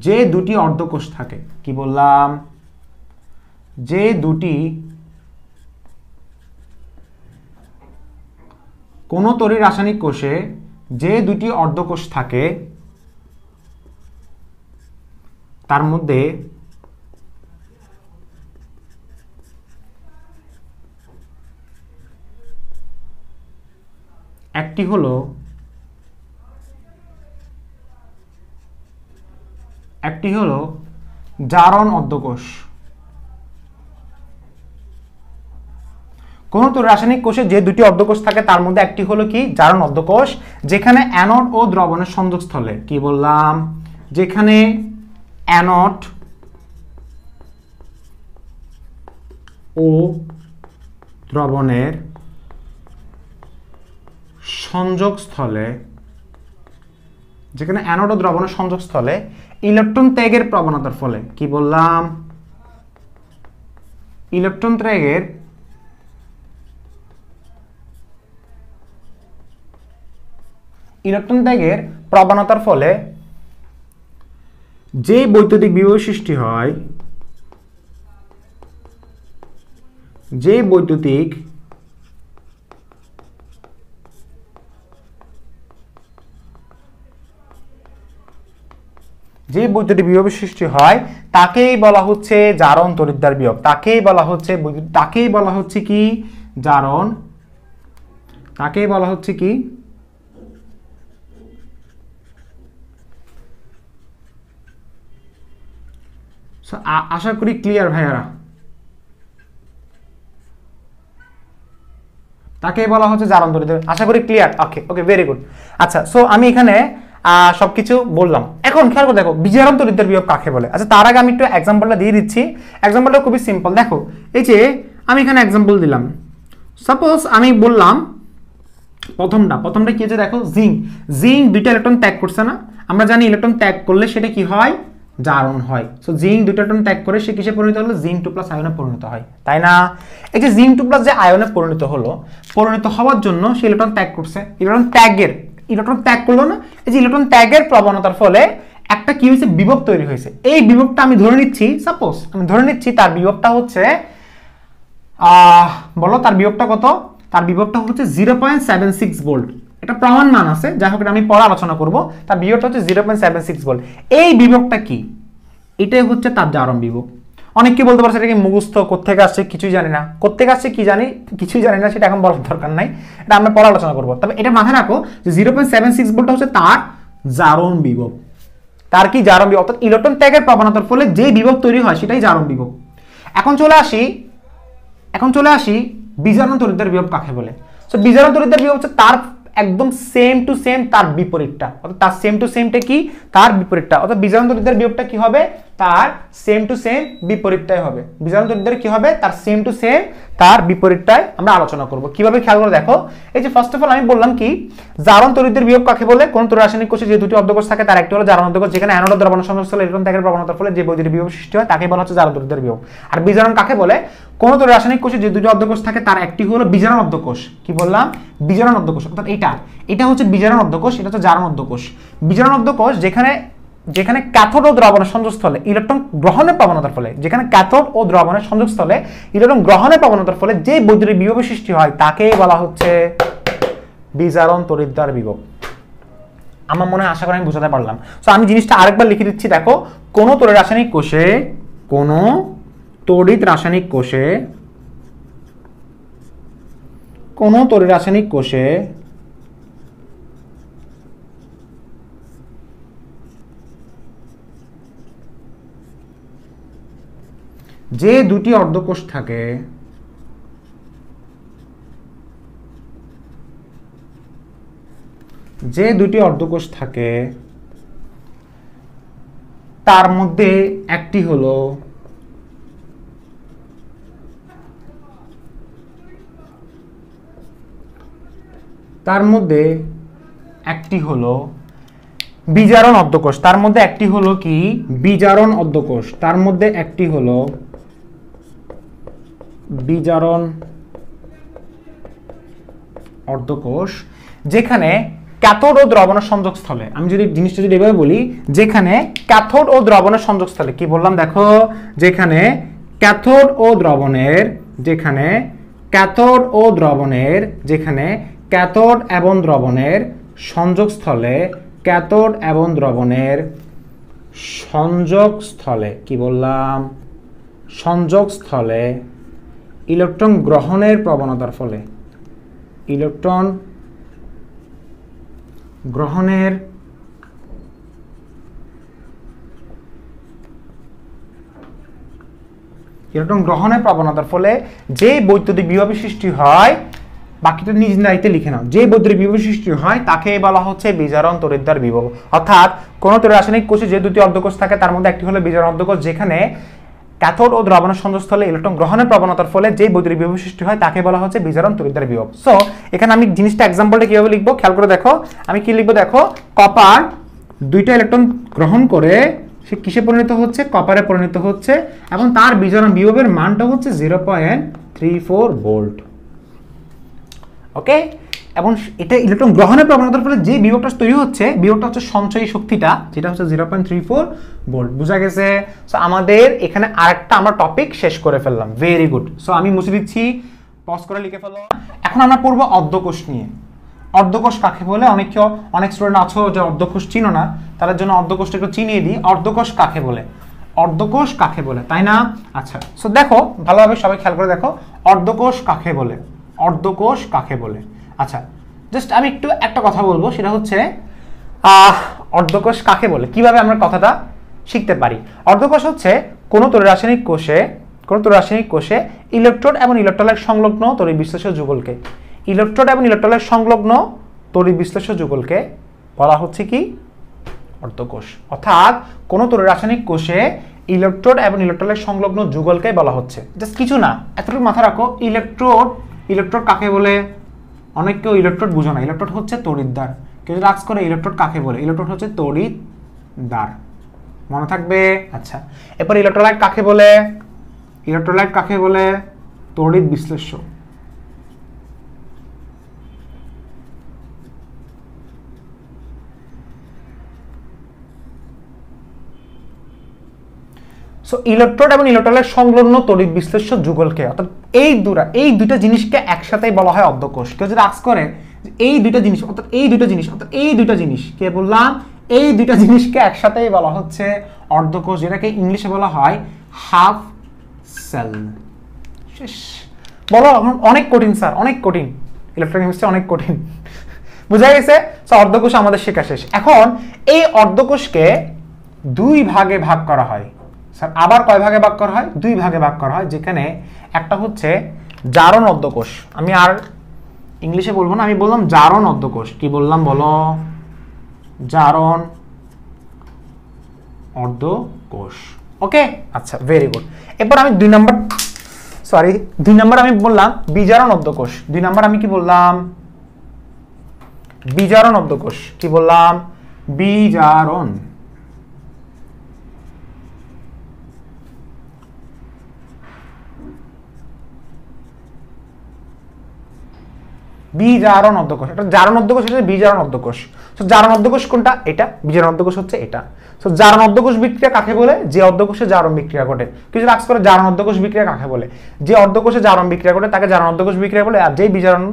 যে দুটি অর্ধকোষ থাকে, কি বললাম? যে দুটি, কোন তড়িৎ রাসায়নিক কোষে যে দুটি অর্ধকোষ থাকে তার মধ্যে একটি হলো জারণ অর্ধকোষ। কোন তড়িৎ রাসায়নিক কোষে যে দুটি অর্ধকোষ থাকে তার মধ্যে একটি হলো কি জারণ অর্ধকোষ, যেখানে অ্যানোড ও দ্রবণের সংযোগস্থলে, কি বললাম, যেখানে অ্যানোড ও দ্রবণের সংযোগস্থলে, যেখানে অ্যানোড ও দ্রবণের সংযোগস্থলে ইলেকট্রন ত্যাগের প্রবণতার ফলে, কি বললাম, ইলেকট্রন ত্যাগের প্রবণতার ফলে যে বৈদ্যুতিক বিভব সৃষ্টি হয়, যে বৈদ্যুতিক বিভবের সৃষ্টি হয় তাকেই বলা হচ্ছে জারণ তড়িৎদ্বার বিভব, তাকেই বলা হচ্ছে কি জারণ, তাকেই বলা হচ্ছে কি আশা করি ক্লিয়ার ভাইয়ারা, তাকেই বলা হচ্ছে জারণ তড়িৎদ্বার, আশা করি ক্লিয়ার। ওকে ওকে, ভেরি গুড। আচ্ছা, সো আমি এখানে সবকিছু বললাম। এখন খেয়াল করে দেখো বিজারণ তড়িৎদ্বার বিভব কাকে বলে। আচ্ছা, তার আগে আমি একটু এক্সাম্পলটা দিয়ে দিচ্ছি। এক্সাম্পলটা খুবই সিম্পল। দেখো এই যে আমি এখানে এক্সাম্পল দিলাম, সাপোজ আমি বললাম প্রথমটা কি হচ্ছে, দেখো জিঙ্ক দুইটা ইলেকট্রন ত্যাগ করছে না, আমরা জানি ইলেকট্রন ত্যাগ করলে সেটা কি হয়, জারণ হয়। সো জিঙ্ক দুইটা ইলেকট্রন ত্যাগ করে সে কিসে পরিণত হলো, জিঙ্ক 2+ আয়নে পরিণত হয়, তাই না? এই যে জিঙ্ক 2+ যে আয়নে পরিণত হওয়ার জন্য সে ইলেকট্রন ত্যাগ করছে, ইলেকট্রন ত্যাগ করলো না, এই যে ইলেকট্রন ত্যাগের প্রবণতার ফলে একটা কি হয়েছে, বিভব তৈরি হয়েছে। এই বিভবটা আমি ধরে নিচ্ছি, সাপোজ আমি ধরে নিচ্ছি তার বিভবটা হচ্ছে বলো তার বিভবটা কত, তার বিভবটা হচ্ছে 0.76 ভোল্ট। এটা প্রমাণ মান আছে, যাই হোক আমি পরে আলোচনা করব। তার বিভবটা হচ্ছে 0.76 ভোল্ট। এই বিভবটা কি, এটাই হচ্ছে তার জারণ বিভব। অনেকে বলতে পারছে এটা কি মুখস্থ, কোত্থেকে আসছে কিছুই জানি না, কোত্থেকে আসছে কিছুই জানি না, সেটা এখন বলার দরকার নাই, এটা আমরা পরে আলোচনা করবো। তবে এটা মাথায় রাখো যে 0.76 ভোল্ট হচ্ছে তার জারণ বিভব। তার কি জারণ বিভব, অর্থাৎ ইলেকট্রন ত্যাগের প্রবণতার ফলে যে বিভব তৈরি হয় সেটাই জারণ বিভব। এখন চলে আসি বিজারণ তড়িৎদ্বার বিভব কাকে বলে। সো বিজারণ তড়িৎদ্বার বিভব হচ্ছে তার একদম সেম টু সেম তার বিপরীতটা, অর্থাৎ তার সেম টু সেমটা কি, তার বিপরীতটা, অর্থাৎ বিজারণ তড়িৎদ্বার বিভবটা কি হবে, তার সেম টু সেম বিপরীতটাই হবে। বিজারণ তড়িৎদ্বার কি হবে, তার সেম টু সেম তার বিপরীতটাই আমরা আলোচনা করব। কিভাবে খেয়াল করে দেখো, এই যে ফার্স্ট অফ অল আমি বললাম কি জারণ তড়িৎদ্বার বিভব কাকে বলে, কোন তড়িৎ রাসায়নিক কোষে যে দুটি অর্ধকোষ থাকে তার একটি হলো জারণ অর্ধকোষ, যেখানে অ্যানোড ও দ্রবণের সংযোগস্থলে ইলেকট্রন ত্যাগের প্রবণতার ফলে যে বৈদ্যুতিক বিভব সৃষ্টি হয় তাকে বলা হচ্ছে জারণ তড়িৎদ্বার বিভব। আর বিজারণ কাকে বলে, কোন তড়িৎ রাসায়নিক কোষে যে দুটি অর্ধকোষ থাকে তার একটি হলো বিজারণ অর্ধকোষ। কি বললাম, বিজারণ অর্ধকোষ, অর্থাৎ এটা হচ্ছে বিজারণ অর্ধকোষ, এটা হচ্ছে জারণ অর্ধকোষ। বিজারণ অর্ধকোষ যেখানে ক্যাথোড ও দ্রবণের সংযোগস্থলে ইলেকট্রন গ্রহণের প্রবণতার ফলে, যেখানে ক্যাথোড ও দ্রবণের সংযোগস্থলে ইলেকট্রন গ্রহণের প্রবণতার ফলে যে বৈদ্যুতিক বিভব সৃষ্টি হয় তাকেই বলা হচ্ছে বিজারণ তড়িৎদ্বার বিভব। আমার মনে হয় আশা করি আমি বোঝাতে পারলাম। সো আমি জিনিসটা আরেকবার লিখে দিচ্ছি, দেখো কোন তড়িৎ রাসায়নিক কোষে যে দুটি অর্ধকোষ থাকে তার মধ্যে একটি হলো বিজারণ অর্ধকোষ, তার মধ্যে একটি হলো কি বিজারণ অর্ধকোষ, তার মধ্যে একটি হলো বিজারণ অর্ধকোষ, যেখানে ক্যাথোড ও দ্রবণের সংযোগস্থলে, আমি যদি জিনিসটা যদি এভাবে বলি, যেখানে ক্যাথোড ও দ্রবণের সংযোগস্থলে, কি বললাম দেখো, যেখানে ক্যাথোড এবং দ্রবণের সংযোগস্থলে, কি বললাম, সংযোগস্থলে ইলেকট্রন গ্রহণের প্রবণতার ফলে, ইলেকট্রন গ্রহণের ইলেকট্রন গ্রহণের প্রবণতার ফলে যে বৈদ্যুতিক বিভবের সৃষ্টি হয়, বাকিটা নিজ দায়িত্বে লিখে নাও, যে বৈদ্যুতিক বিভব সৃষ্টি হয় তাকে বলা হচ্ছে বিজারণ তড়িৎদ্বার বিভব। অর্থাৎ কোন রাসায়নিক কোষে যে দুটি অর্ধকোষ থাকে তার মধ্যে একটি হলো বিজারণ অর্ধকোষ, যেখানে ক্যাথোড ও দ্রবণের সংযোগস্থলে ইলেকট্রন গ্রহণের প্রবণতার ফলে যে বৈদ্যুতিক বিভব সৃষ্টি হয় তাকে বলা হচ্ছে বিজারণ তড়িৎদ্বার বিভব। সো এখানে আমি জিনিসটা এক্সাম্পলটা কিভাবে লিখবো খেয়াল করে দেখো, আমি কি লিখবো দেখো, কপার দুইটা ইলেকট্রন গ্রহণ করে সে কিসে পরিণত হচ্ছে, কপারে পরিণত হচ্ছে, এবং তার বিজারণ বিভবের মানটা হচ্ছে 0.34 ভোল্ট। ওকে, এবং এটা ইলেকট্রন গ্রহণের প্রবণতার ফলে যে বিভবটা তৈরি হচ্ছে, বিভবটা হচ্ছে সঞ্চয়ী শক্তিটা, যেটা হচ্ছে 0.34 ভোল্ট। বুঝা গেছে? সো আমাদের এখানে আরেকটা আমরা টপিক শেষ করে ফেললাম। Very good. সো আমি মুছে দিচ্ছি, পজ করে লিখে ফেলো। এখন আমরা পড়বো অর্ধকোষ নিয়ে। অর্ধকোষ কাকে বলে? অনেক স্টুডেন্ট আছো যে অর্ধকোষ চিনো না, তাদের জন্য অর্ধকোষটা একটু চিনিয়ে দিই। অর্ধকোষ কাকে বলে? অর্ধকোষ কাকে বলে, তাই না? আচ্ছা, সো দেখো ভালোভাবে সবাই খেয়াল করে দেখো, অর্ধকোষ কাকে বলে, অর্ধকোষ কাকে বলে। আচ্ছা, জাস্ট আমি একটু একটা কথা বলবো, সেটা হচ্ছে অর্ধকোষ কাকে বলে, কিভাবে আমরা কথাটা শিখতে পারি। অর্ধকোষ হচ্ছে কোনো রাসায়নিক কোষে ইলেকট্রোড এবং ইলেকট্রোলাইট সংলগ্ন তড়িৎ বিশ্লেষ্য যুগলকে, ইলেকট্রোড এবং ইলেকট্রোলাইট সংলগ্ন তড়িৎ বিশ্লেষ্য যুগলকে বলা হচ্ছে কি? অর্ধকোষ। অর্থাৎ কোনো রাসায়নিক কোষে ইলেকট্রোড এবং ইলেকট্রোলাইট সংলগ্ন যুগলকে বলা হচ্ছে। জাস্ট কিছু না, এতটুকু মাথায় রাখো। ইলেকট্রোড কাকে বলে? অনেক কেউ ইলেকট্রোড বুঝো না। ইলেকট্রোড হচ্ছে তড়িৎদ্বার। কেউ যদি আজ করে ইলেকট্রোড কাকে বলে? ইলেকট্রোড হচ্ছে তড়িৎদ্বার, মনে থাকবে। আচ্ছা, এরপর ইলেকট্রোলাইট কাকে বলে? ইলেকট্রোলাইট কাকে বলে? তড়িৎ বিশ্লেষ্য। সো ইলেকট্রোড এবং ইলেকট্রোলাইট সংলগ্ন তড়িৎ বিশ্লেষ্য যুগলকে, অর্থাৎ এই দুইটা জিনিসকে একসাথেই বলা হয় অর্ধকোষ। কেউ যদি আজ করে এই দুইটা জিনিস, অর্থাৎ এই দুইটা জিনিস কে বললাম, এই দুইটা জিনিসকে একসাথেই বলা হচ্ছে অর্ধকোষ, যেটাকে ইংলিশে বলা হয় হাফ সেল। শেষ। বলো, অনেক কঠিন স্যার, অনেক কঠিন, ইলেকট্রোকেমিস্ট্রি অনেক কঠিন। বুঝা গেছে? সো অর্ধকোষ আমাদের শেখা শেষ। এখন এই অর্ধকোষকে দুই ভাগে ভাগ করা হয়। স্যার আবার কয় ভাগে ভাগ করা হয়? দুই ভাগে ভাগ করা হয়, যেখানে একটা হচ্ছে জারণ অর্ধকোষ। আমি আর ইংলিশে বলবো না, আমি বললাম জারণ অর্ধকোষ। কি বললাম বলো? জারণ অর্ধকোষ। ওকে, আচ্ছা, ভেরি গুড। এরপর আমি দুই নাম্বার আমি বললাম বিজারণ অর্ধকোষ। 2 নাম্বার আমি কি বললাম? বিজারণ অর্ধকোষ। কি বললাম? বিজারণ। বিজারণ অর্ধকোষ। এটা জারণ অর্ধকোষ, এটা বিজারণ অর্ধকোষ। সো জারণ অর্ধকোষ কোনটা? এটা। বিজারণ অর্ধকোষ হচ্ছে এটা। সো জারণ অর্ধকোষ বিক্রিয়া কাকে বলে? যে অর্ধকোষে জারণ বিক্রিয়া ঘটে। কিছু রাখ করে জারণ অর্ধকোষ বিক্রিয়া কাকে বলে? যে অর্ধকোষে জারণ বিক্রিয়া ঘটে তাকে জারণ অর্ধকোষ বিক্রিয়া বলে, আর যেই বিজারণ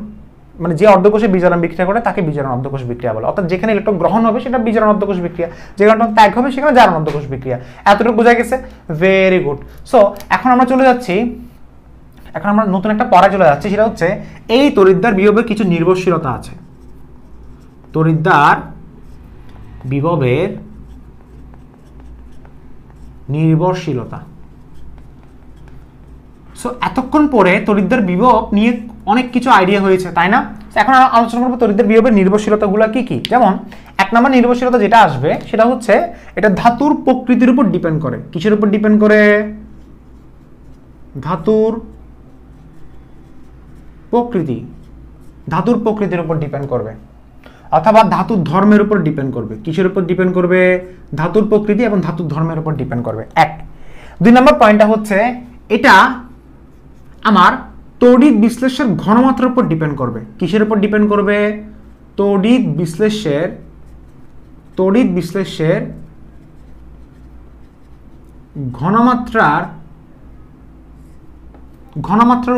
মানে যে অর্ধকোষে বিজারণ বিক্রিয়া ঘটে তাকে বিজারণ অর্ধকোষ বিক্রিয়া বলে। অর্থাৎ যেখানে ইলেকট্রন গ্রহণ হবে সেটা বিজারণ অর্ধকোষ বিক্রিয়া, যেখানে ত্যাগ হবে সেখানে জারণ অর্ধকোষ বিক্রিয়া। এতটুকু বোঝা গেছে? Very good. সো এখন আমরা চলে যাচ্ছি, এখন আমরা নতুন একটা পড়ায় চলে যাচ্ছি, সেটা হচ্ছে এই তড়িৎদ্বার বিভবের কিছু নির্ভরশীলতা আছে। তড়িৎদ্বার বিভবের নির্ভরশীলতা। সো এতক্ষণ পরে তড়িৎদ্বার বিভব নিয়ে অনেক কিছু আইডিয়া হয়েছে, তাই না? এখন আলোচনা করবো তড়িৎদ্বার বিভবের নির্ভরশীলতাগুলো কি কি। যেমন 1 নম্বর নির্ভরশীলতা যেটা আসবে সেটা হচ্ছে এটা ধাতুর প্রকৃতির উপর ডিপেন্ড করে। কিসের উপর ডিপেন্ড করে? ধাতুর প্রকৃতির উপর ডিপেন্ড করবে, অথবা ধাতুর ধর্মের উপর ডিপেন্ড করবে। কিসের উপর ডিপেন্ড করবে? ধাতুর প্রকৃতি এবং ধাতুর ধর্মের উপর ডিপেন্ড করবে। 1। 2 নম্বর পয়েন্টটা হচ্ছে এটা আমার তড়িৎ বিশ্লেষের ঘনমাত্রার উপর ডিপেন্ড করবে। কিসের উপর ডিপেন্ড করবে? তড়িৎ বিশ্লেষের ঘনমাত্রার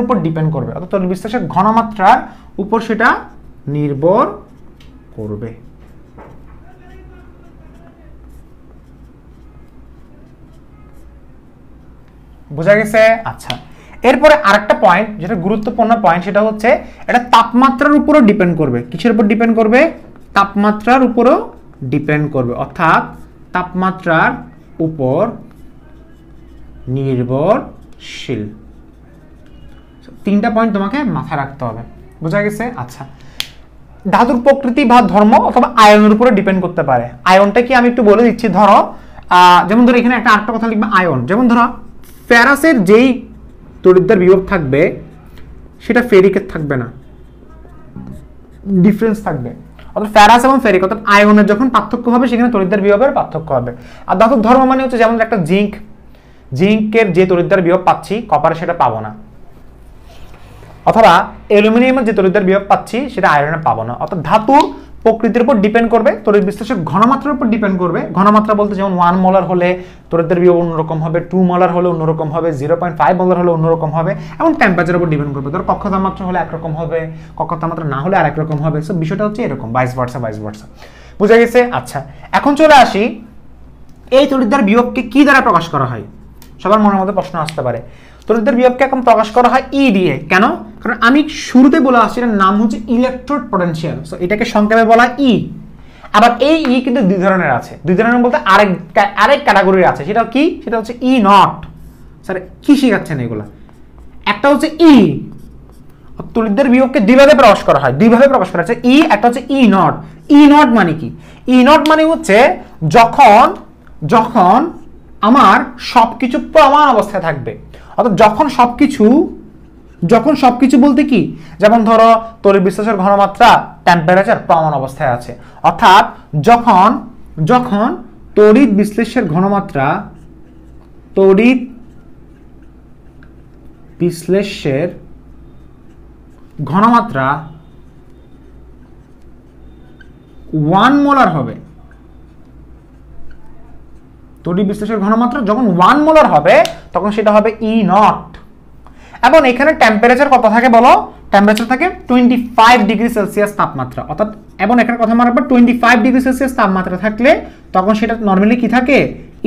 উপর ডিপেন্ড করবে, অর্থাৎ তড়িৎ বিশ্লেষের ঘনমাত্রার উপর সেটা নির্ভর করবে। বোঝা গেছে? আচ্ছা, এরপরে আরেকটা পয়েন্ট যেটা গুরুত্বপূর্ণ পয়েন্ট, সেটা হচ্ছে এটা তাপমাত্রার উপরও ডিপেন্ড করবে। কিসের উপর ডিপেন্ড করবে? তাপমাত্রার উপরও ডিপেন্ড করবে, অর্থাৎ তাপমাত্রার উপর নির্ভরশীল। পটেনশিয়াল। তিনটা পয়েন্ট তোমাকে মাথায় রাখতে হবে, বোঝা গেছে? আচ্ছা, ধাতুর প্রকৃতি বা ধর্ম অথবা আয়নের উপরে ডিপেন্ড করতে পারে। আয়নটা কি আমি একটু বলে দিচ্ছি। ধরো যেমন ধরো এখানে একটা আরেকটা কথা লিখবে, আয়ন। যেমন ধরো ফেরাসের যেই তড়িৎদ্বার বিভব থাকবে সেটা ফেরিকের থাকবে না, ডিফারেন্স থাকবে। অর্থাৎ ফেরাস এবং ফেরিক অর্থাৎ আয়নের যখন পার্থক্য হবে সেখানে তড়িৎদ্বার বিভবের পার্থক্য হবে। আর ধাতুর ধর্ম মানে হচ্ছে যেমন একটা জিঙ্কের যে তড়িৎদ্বার বিভব পাচ্ছি কপারে সেটা পাবো না, অথবা অ্যালুমিনিয়ামের যে তড়িৎদ্বার বিভব পাচ্ছি সেটা আয়রনে পাবো না। অর্থাৎ ধাতুর প্রকৃতির উপর ডিপেন্ড করবে, তড়িৎ বিশ্লেষক ঘনমাত্রার উপর ডিপেন্ড করবে। ঘনমাত্রা বলতে যেমন 1 মোলার হলে তড়িৎদ্বার বিভব অন্যরকম হবে, 2 মোলার হলে অন্যরকম হবে, 0.5 মোলার হলে অন্যরকম হবে, এবং টেম্পারেচারের উপর ডিপেন্ড করবে। ধরো কক্ষ তাপমাত্রা হলে একরকম হবে, কক্ষ তাপমাত্রা না হলে আরেক রকম হবে। সো বিষয়টা হচ্ছে এরকম, ভাইস ভার্সা। বুঝা গেছে? আচ্ছা, এখন চলে আসি এই তড়িৎদ্বার বিভবকে কি দ্বারা প্রকাশ করা হয়। সবার মনের মধ্যে প্রশ্ন আসতে পারে, তড়িৎদ্বার বিভবকে এখন প্রকাশ করা হয় ই দিয়ে। কেন? কারণ আমি শুরুতে বলে আসছি এটার নাম হচ্ছে ইলেকট্রোড পটেনশিয়াল। সো এটাকে সংক্ষেপে বলা ই। আবার এই ই কিন্তু দুই ধরনের আছে। দুই ধরনের বলতে আরেক ক্যাটাগরির আছে। সেটা কি? সেটা হচ্ছে ই নট। স্যার কি শিখাচ্ছেন এগুলা? একটা হচ্ছে ই, তড়িৎদ্বার বিভবকে দুইভাবে প্রকাশ করা হয়, দুইভাবে প্রকাশ করা হচ্ছে ই। একটা হচ্ছে ই নট। ই নট মানে কি? ই নট মানে হচ্ছে যখন আমার সবকিছু প্রমাণ অবস্থায় থাকবে। অর্থাৎ যখন সবকিছু বলতে কি, যেমন ধরো তড়িৎ বিশ্লেষকের ঘনমাত্রা, টেম্পারেচার প্রমাণ অবস্থায় আছে। অর্থাৎ যখন তড়িৎ বিশ্লেষকের ঘনমাত্রা 1 মোলার হবে, তড়িৎ বিশ্লেষকের ঘনমাত্রা যখন 1 মোলার হবে তখন সেটা হবে ই নট। এবং এখানে টেম্পারেচার কত থাকে বলো? টেম্পারেচার থাকে 25 ডিগ্রি সেলসিয়াস তাপমাত্রা। অর্থাৎ এবং এখানে কথা মনে রাখবে 25 ডিগ্রি সেলসিয়াস তাপমাত্রা থাকলে তখন সেটা নরমালি কি থাকে?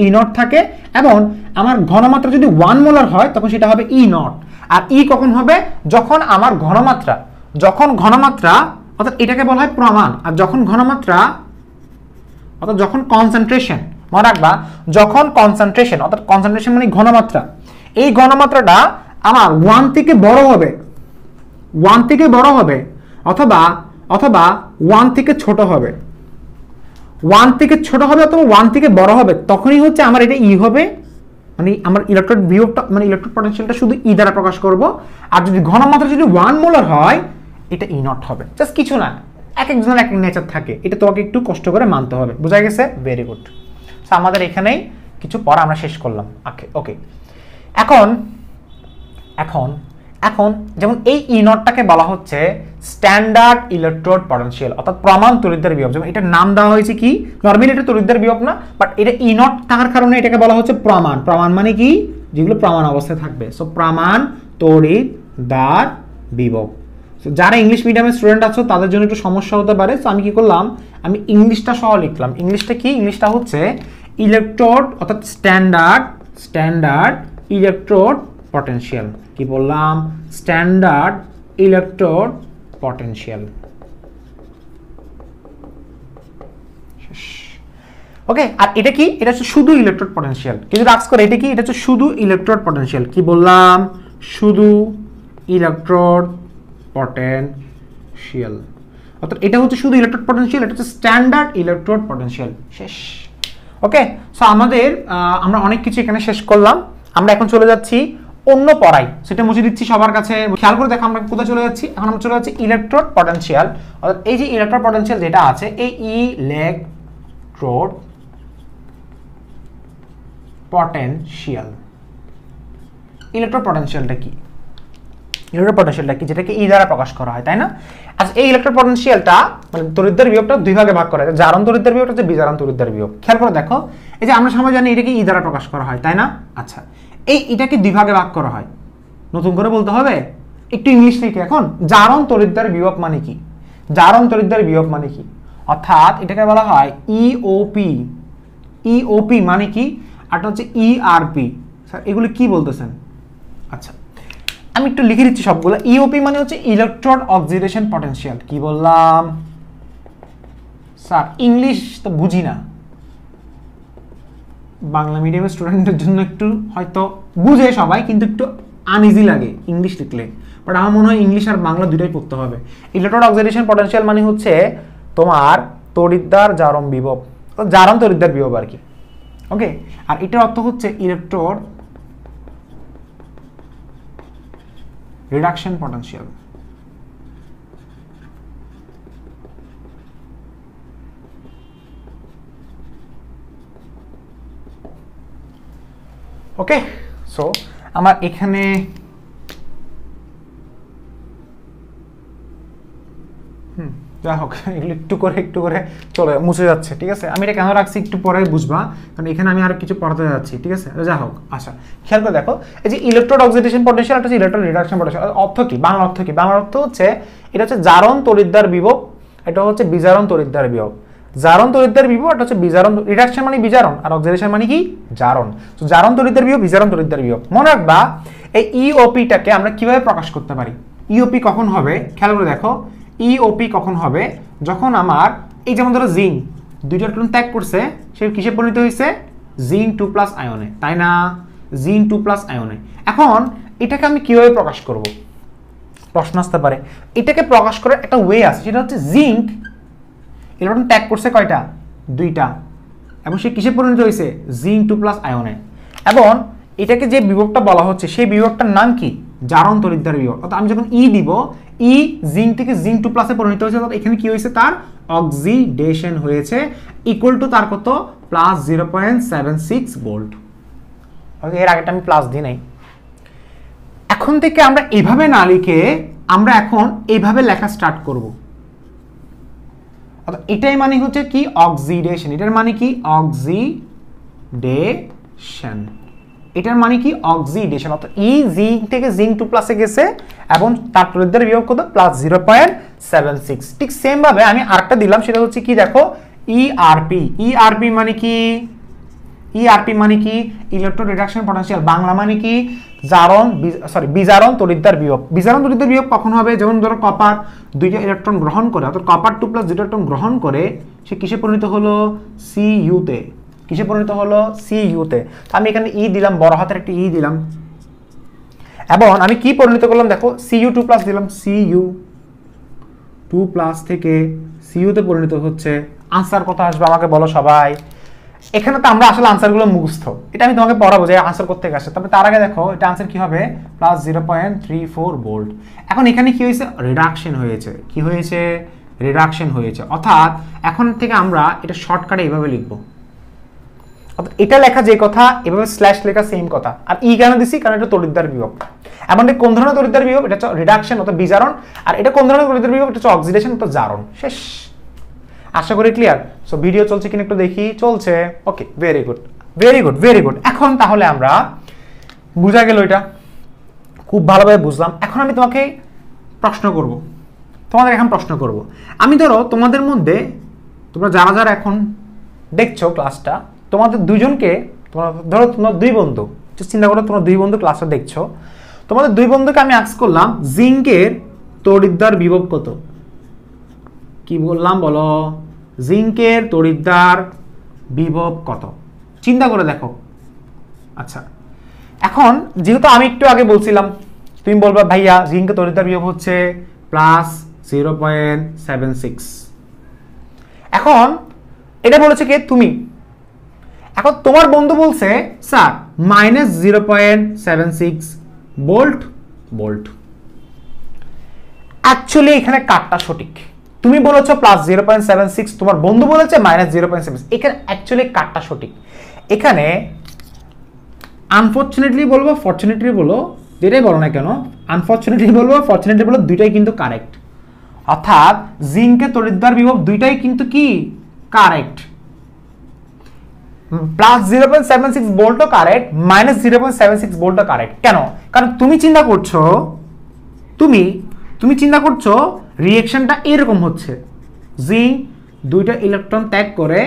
ই নট থাকে। এবং আমার ঘনমাত্রা যদি 1 মোলার হয় তখন সেটা হবে ই নট। আর ই কখন হবে? যখন আমার ঘনমাত্রা অর্থাৎ এটাকে বলা হয় প্রমাণ। আর যখন ঘনমাত্রা অর্থাৎ যখন কনসেন্ট্রেশন, মনে রাখবা, যখন কনসেন্ট্রেশন অর্থাৎ কনসেন্ট্রেশন মানে ঘনমাত্রা, এই ঘনমাত্রাটা আমার 1 থেকে বড় হবে অথবা 1 থেকে ছোট হবে, 1 থেকে ছোট হবে অথবা 1 থেকে বড় হবে, তখনই হচ্ছে আমার এটা ই হবে। মানে আমার ইলেকট্রোড বিভবটা মানে ইলেকট্রোড পটেনশিয়ালটা শুধু ই দ্বারা প্রকাশ করব। আর যদি ঘনমাত্রা যদি 1 মোলার হয় এটা ই নট হবে। জাস্ট কিছু না, এক একজনের এক এক নেচার থাকে, এটা তোমাকে একটু কষ্ট করে মানতে হবে। বোঝা গেছে? Very good. সো আমাদের এখানেই কিছু পড়া আমরা শেষ করলাম। ওকে, এখন যেমন এই ই নটটাকে বলা হচ্ছে স্ট্যান্ডার্ড ইলেকট্রোড পটেনশিয়াল অর্থাৎ প্রমাণ তড়িৎদ্বার বিভব। যেমন এটার নাম দেওয়া হয়েছে কি, নরমালি এটা তড়িৎদ্বার বিভব না, বাট এটা ই নট থাকার কারণে এটাকে বলা হচ্ছে প্রমাণ। প্রমাণ মানে কি? যেগুলো প্রমাণ অবস্থায় থাকবে। সো প্রমাণ তড়িৎদ্বার বিভব। সো যারা ইংলিশ মিডিয়ামের স্টুডেন্ট আছো তাদের জন্য একটু সমস্যা হতে পারে। সো আমি কি করলাম, আমি ইংলিশটা সহ লিখলাম। ইংলিশটা কি? ইংলিশটা হচ্ছে ইলেকট্রোড অর্থাৎ স্ট্যান্ডার্ড ইলেকট্রোড পটেনশিয়াল। কি বললাম? Standard electrode potential. ওকে, আর এটা কি? এটা হচ্ছে শুধু ইলেকট্রোড পটেনশিয়াল। কিন্তু আস্ক করে এটা কি? এটা হচ্ছে শুধু ইলেকট্রোড পটেনশিয়াল। কি বললাম? শুধু ইলেকট্রোড পটেনশিয়াল। অর্থাৎ এটা হচ্ছে শুধু ইলেকট্রোড পটেনশিয়াল, এটা হচ্ছে স্ট্যান্ডার্ড ইলেকট্রোড পটেনশিয়াল। শেষ। ওকে, সো আমরা অনেক কিছু এখানে শেষ করলাম। আমরা এখন চলে যাচ্ছি অন্য পড়াই, সেটা মুছে দিচ্ছি সবার কাছে। খেয়াল করে দেখো আমরা কোথায় চলে যাচ্ছি। এখন আমরা চলে যাচ্ছি ইলেকট্রোড পটেনশিয়াল। অর্থাৎ এই যে ইলেকট্রোড পটেনশিয়াল যেটা আছে, এই ইলেকট্রোড পটেনশিয়ালটা কি? ইলেকট্রোড পটেনশিয়ালটা কি, যেটাকে ই দ্বারা প্রকাশ করা হয়, তাই না? আচ্ছা, এই ইলেকট্রোড পটেনশিয়ালটা মানে তড়িৎদ্বার বিভবটা দুই ভাগে ভাগ করা যায়, জারণ তড়িৎদ্বার বিভব হচ্ছে বিজারণ তড়িৎদ্বার বিভব। খেয়াল করে দেখো, এই যে আমরা সবাই জানি এটাকে ই দ্বারা প্রকাশ করা হয়, তাই না? আচ্ছা, এটাকে দুই ভাগে ভাগ করা হয়। নতুন করে বলতে হবে, একটু ইংলিশ লিখে। এখন জারণ তড়িৎদ্বার বিভব মানে কি? জারণ তড়িৎদ্বার বিভব মানে কি? অর্থাৎ এটাকে বলা হয় ইওপি মানে কি? আর হচ্ছে ইআরপি। স্যার এগুলো কি বলতেছেন? আচ্ছা, আমি একটু লিখে দিচ্ছি সবগুলো। ইওপি মানে হচ্ছে ইলেকট্রোড অক্সিডেশন পটেনশিয়াল। কি বললাম? স্যার ইংলিশ তো বুঝি না, বাংলা মিডিয়ামের স্টুডেন্টের জন্য একটু হয়তো বুঝে সবাই, কিন্তু একটু আনইজি লাগে ইংলিশ লিখলে। বাট আমার মনে হয় ইংলিশ আর বাংলা দুটোই পড়তে হবে। ইলেকট্রন অক্সিডেশন পটেনশিয়াল মানে হচ্ছে তোমার তড়িৎদ্বার জারণ বিভব, জারণ তড়িৎদ্বার বিভব আর কি। ওকে, আর এটার অর্থ হচ্ছে ইলেকট্রন রিডাকশন পটেনশিয়াল। ওকে, সো আমার এখানে যাই হোক, এগুলো একটু করে চলে মুছে যাচ্ছে, ঠিক আছে। আমি এটা কেন রাখছি একটু পরে বুঝবা, কারণ এখানে আমি আর কিছু পড়াতে যাচ্ছি, ঠিক আছে। যাই হোক, আচ্ছা খেয়াল করে দেখো, এই যে ইলেকট্রন অক্সিডেশন পটেনশিয়াল, এটা হচ্ছে ইলেকট্রন রিডাকশন পটেনশিয়াল। অর্থ কি, বাংলা অর্থ কি? বাংলা অর্থ হচ্ছে এটা হচ্ছে জারণ তড়িৎদ্বার বিভব, এটা হচ্ছে বিজারণ তড়িৎদ্বার বিভব। জারণ তড়িৎদ্বার বিভব, এটা হচ্ছে বিজারণ, রিডাকশন মানে বিজারণ, আর অক্সিডেশন মানে কি জারণ। তো জারণ তড়িৎদ্বার বিভব, বিজারণ তড়িৎদ্বার বিভব। মনে রাখবা এই ইওপিটাকে আমরা কিভাবে প্রকাশ করতে পারি। ইওপি কখন হবে, খেয়াল করে দেখো, ইওপি কখন হবে, যখন আমার এই যেমন ধরো জিঙ্ক দুইটা ইলেকট্রন ত্যাগ করছে, সে কিসে পরিণত হয়েছে, জিঙ্ক 2+ আয়নে, তাই না, জিঙ্ক 2+ আয়নে। এখন এটাকে আমি কিভাবে প্রকাশ করব, প্রশ্ন আসতে পারে। এটাকে প্রকাশ করার একটা ওয়ে আছে, সেটা হচ্ছে জিঙ্ক ইলেকট্রন ত্যাগ করছে কয়টা, দুইটা, এবং সে কিসে পরিণত হয়েছে, জিঙ্ক 2+ আয়নে। এবং এটাকে যে বিভবটা বলা হচ্ছে সেই বিভবটার নাম কি, জারণ তড়িৎদ্বার বিভব। অর্থাৎ আমি যখন ই দিব, ই জিঙ্ক থেকে জিঙ্ক 2+ পরিণত হয়েছে, অর্থাৎ এখানে কি হয়েছে, তার অক্সিডেশন হয়েছে, ইকুয়াল টু তার কত, +0.76 ভোল্ট। এর আগেটা আমি প্লাস দিই নাই। এখন থেকে আমরা এইভাবে না লিখে আমরা এখন এইভাবে লেখা স্টার্ট করব। অর্থাৎ এটাই মানে হচ্ছে কি, অক্সিডেশন। এটার মানে কি, অক্সিডেশন। এটার মানে কি, অক্সিডেশন। অর্থাৎ ই জিঙ্ক থেকে জিঙ্ক 2+ গেছে এবং তার তড়িৎদ্বার বিভব কত, +0.76। ঠিক সেম ভাবে আমি আরেকটা দিলাম, সেটা হচ্ছে কি দেখো, ইআরপি। ইআরপি মানে কি, ইআরপি মানে কি, ইলেকট্রন রিডাকশন পটেনশিয়াল। বাংলা মানে কি, জারণ বিজারণ তড়িৎদ্বার বিভব। বিজারণ তড়িৎদ্বার বিভব কখন হবে, যেমন ধরো কপার দুইটা ইলেকট্রন গ্রহণ করে, অর্থাৎ কপার 2+ দুইটা ইলেকট্রন গ্রহণ করে সে কিসে পরিণত হলো, সিইউতে। কিসে পরিণত হলো, সিইউতে। তো আমি এখানে ই দিলাম, বড় হাতের একটা ই দিলাম, এবং আমি কি পরিণত করলাম দেখো, সিইউ 2+ দিলাম, সিইউ 2+ থেকে সিইউতে পরিণত হচ্ছে। আনসার কত আসবে আমাকে বলো সবাই। এখানে তো আমরা আসলে আনসারগুলো মুখস্থ, এটা আমি তোমাকে পড়াবো যে আনসার করতে আসে। তবে তার আগে দেখো এটা আনসার কি হবে, +0.34 ভোল্ট। এখন এখানে কি হয়েছে, রিডাকশন হয়েছে। কি হয়েছে, রিডাকশন হয়েছে। অর্থাৎ এখন থেকে আমরা এটা শর্টকাটে এইভাবে লিখবো। অর্থাৎ এটা লেখা যে কথা, এভাবে স্ল্যাশ লেখা সেম কথা। আর ই কেন দিছি, কারণ এটা তড়িৎদ্বার বিভব। এমন কোন ধরনের তড়িৎদ্বার বিভব, এটা হচ্ছে রিডাকশন অর্থাৎ বিজারণ। আর এটা কোন ধরনের তড়িৎদ্বার বিভব, এটা হচ্ছে অক্সিডেশন অর্থাৎ জারণ। শেষ, আশা করি ক্লিয়ার। সো ভিডিও চলছে কিনা একটু দেখি, চলছে। Okay, very good, very good, very good. এখন তাহলে আমরা বুঝা গেল, এটা খুব ভালোভাবে বুঝলাম। এখন আমি তোমাকে প্রশ্ন করব, তোমাদের এখন প্রশ্ন করব। আমি ধরো তোমাদের মধ্যে, তোমরা যারা যারা এখন দেখছো ক্লাসটা, তোমাদের দুজনকে, ধরো তোমার দুই বন্ধু, চিন্তা করো তোমার দুই বন্ধু ক্লাসটা দেখছো, তোমাদের দুই বন্ধুকে আমি আস্ক করলাম জিঙ্কের তড়িৎদ্বার বিভব কত। কি বললাম বলো, জিঙ্কের তড়িৎদ্বার বিভব কত, চিন্তা করে দেখো। আচ্ছা, এখন যেহেতু আমি একটু আগে বলছিলাম, তুমি বলবা ভাইয়া জিঙ্কের তড়িৎদ্বার বিভব হচ্ছে +0.76। এখন এটা বলেছে কে, তুমি। এখন তোমার বন্ধু বলছে স্যার -0.76 ভোল্ট। অ্যাকচুয়ালি এখানে কাটটা সঠিক। তুমি বলেছো +0.76, তোমার বন্ধু বলেছে -0.76। এখানে অ্যাকচুয়ালি কাটটা সঠিক। এখানে আনফরচুনেটলি বলবো, ফরচুনেটলি বলো, যেটাই বলো না কেন, আনফরচুনেটলি বলবো, ফরচুনেটলি বলো, দুইটাই কিন্তু কারেক্ট। অর্থাৎ জিঙ্কের তড়িৎদ্বার বিভব দুইটাই কিন্তু কি কারেক্ট। +0.76 ভোল্টও কারেক্ট, -0.76 ভোল্টও কারেক্ট। কেন? কারণ তুমি চিন্তা করছো, তুমি চিন্তা করছো রিঅ্যাকশনটা এরকম হচ্ছে, জিঙ্ক দুইটা ইলেকট্রন ত্যাগ করে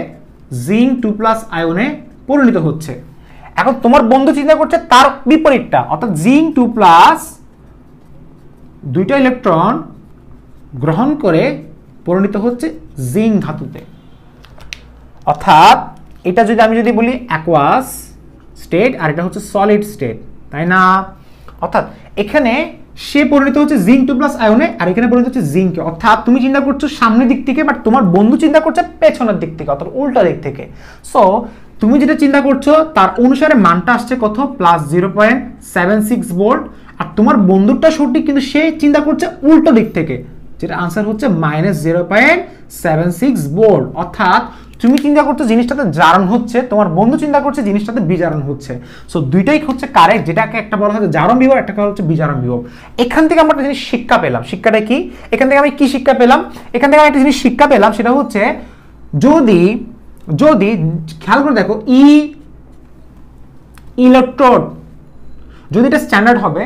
জিঙ্ক 2+ আয়নে পরিণত হচ্ছে। এখন তোমার বন্ধু চিন্তা করছে তার বিপরীতটা, অর্থাৎ জিঙ্ক 2+ দুইটা ইলেকট্রন গ্রহণ করে পরিণত হচ্ছে জিঙ্ক ধাতুতে। অর্থাৎ এটা যদি আমি বলি অ্যাকুয়াস স্টেট আর এটা হচ্ছে সলিড স্টেট, তাই না? অর্থাৎ এখানে সে পরিণত হচ্ছে জিঙ্ক 2 প্লাস আয়নে, আর এখানে পরিণত হচ্ছে জিঙ্কে। অর্থাৎ তুমি চিন্তা করছো সামনের দিক থেকে, বাট তোমার বন্ধু চিন্তা করছে পেছনের দিক থেকে, অর্থাৎ উল্টা দিক থেকে। সো তুমি যেটা চিন্তা করছো তার অনুসারে মানটা আসছে কত, প্লাস 0.76 ভোল্ট, আর তোমার বন্ধুরটা সঠিক, কিন্তু সে চিন্তা করছে উল্টো দিক থেকে, যেটা আনসার হচ্ছে মাইনাস 0.76 ভোল্ট। অর্থাৎ তুমি চিন্তা করছো জিনিসটাতে জারণ হচ্ছে, তোমার বন্ধু চিন্তা করছে জিনিসটাতে বিজারণ হচ্ছে। সো দুইটাই হচ্ছে কারেক্ট, যেটাকে একটা বলা হয় জারণ বিভব, একটা হচ্ছে বিজারণ বিভব। এখান থেকে আমরা একটা জিনিস শিক্ষা পেলাম। শিক্ষাটা কি? এখান থেকে আমি কি শিক্ষা পেলাম? এখান থেকে আমি একটা জিনিস শিক্ষা পেলাম, সেটা হচ্ছে যদি যদি খেয়াল করে দেখো, ইলেকট্রোড যদি এটা স্ট্যান্ডার্ড হবে,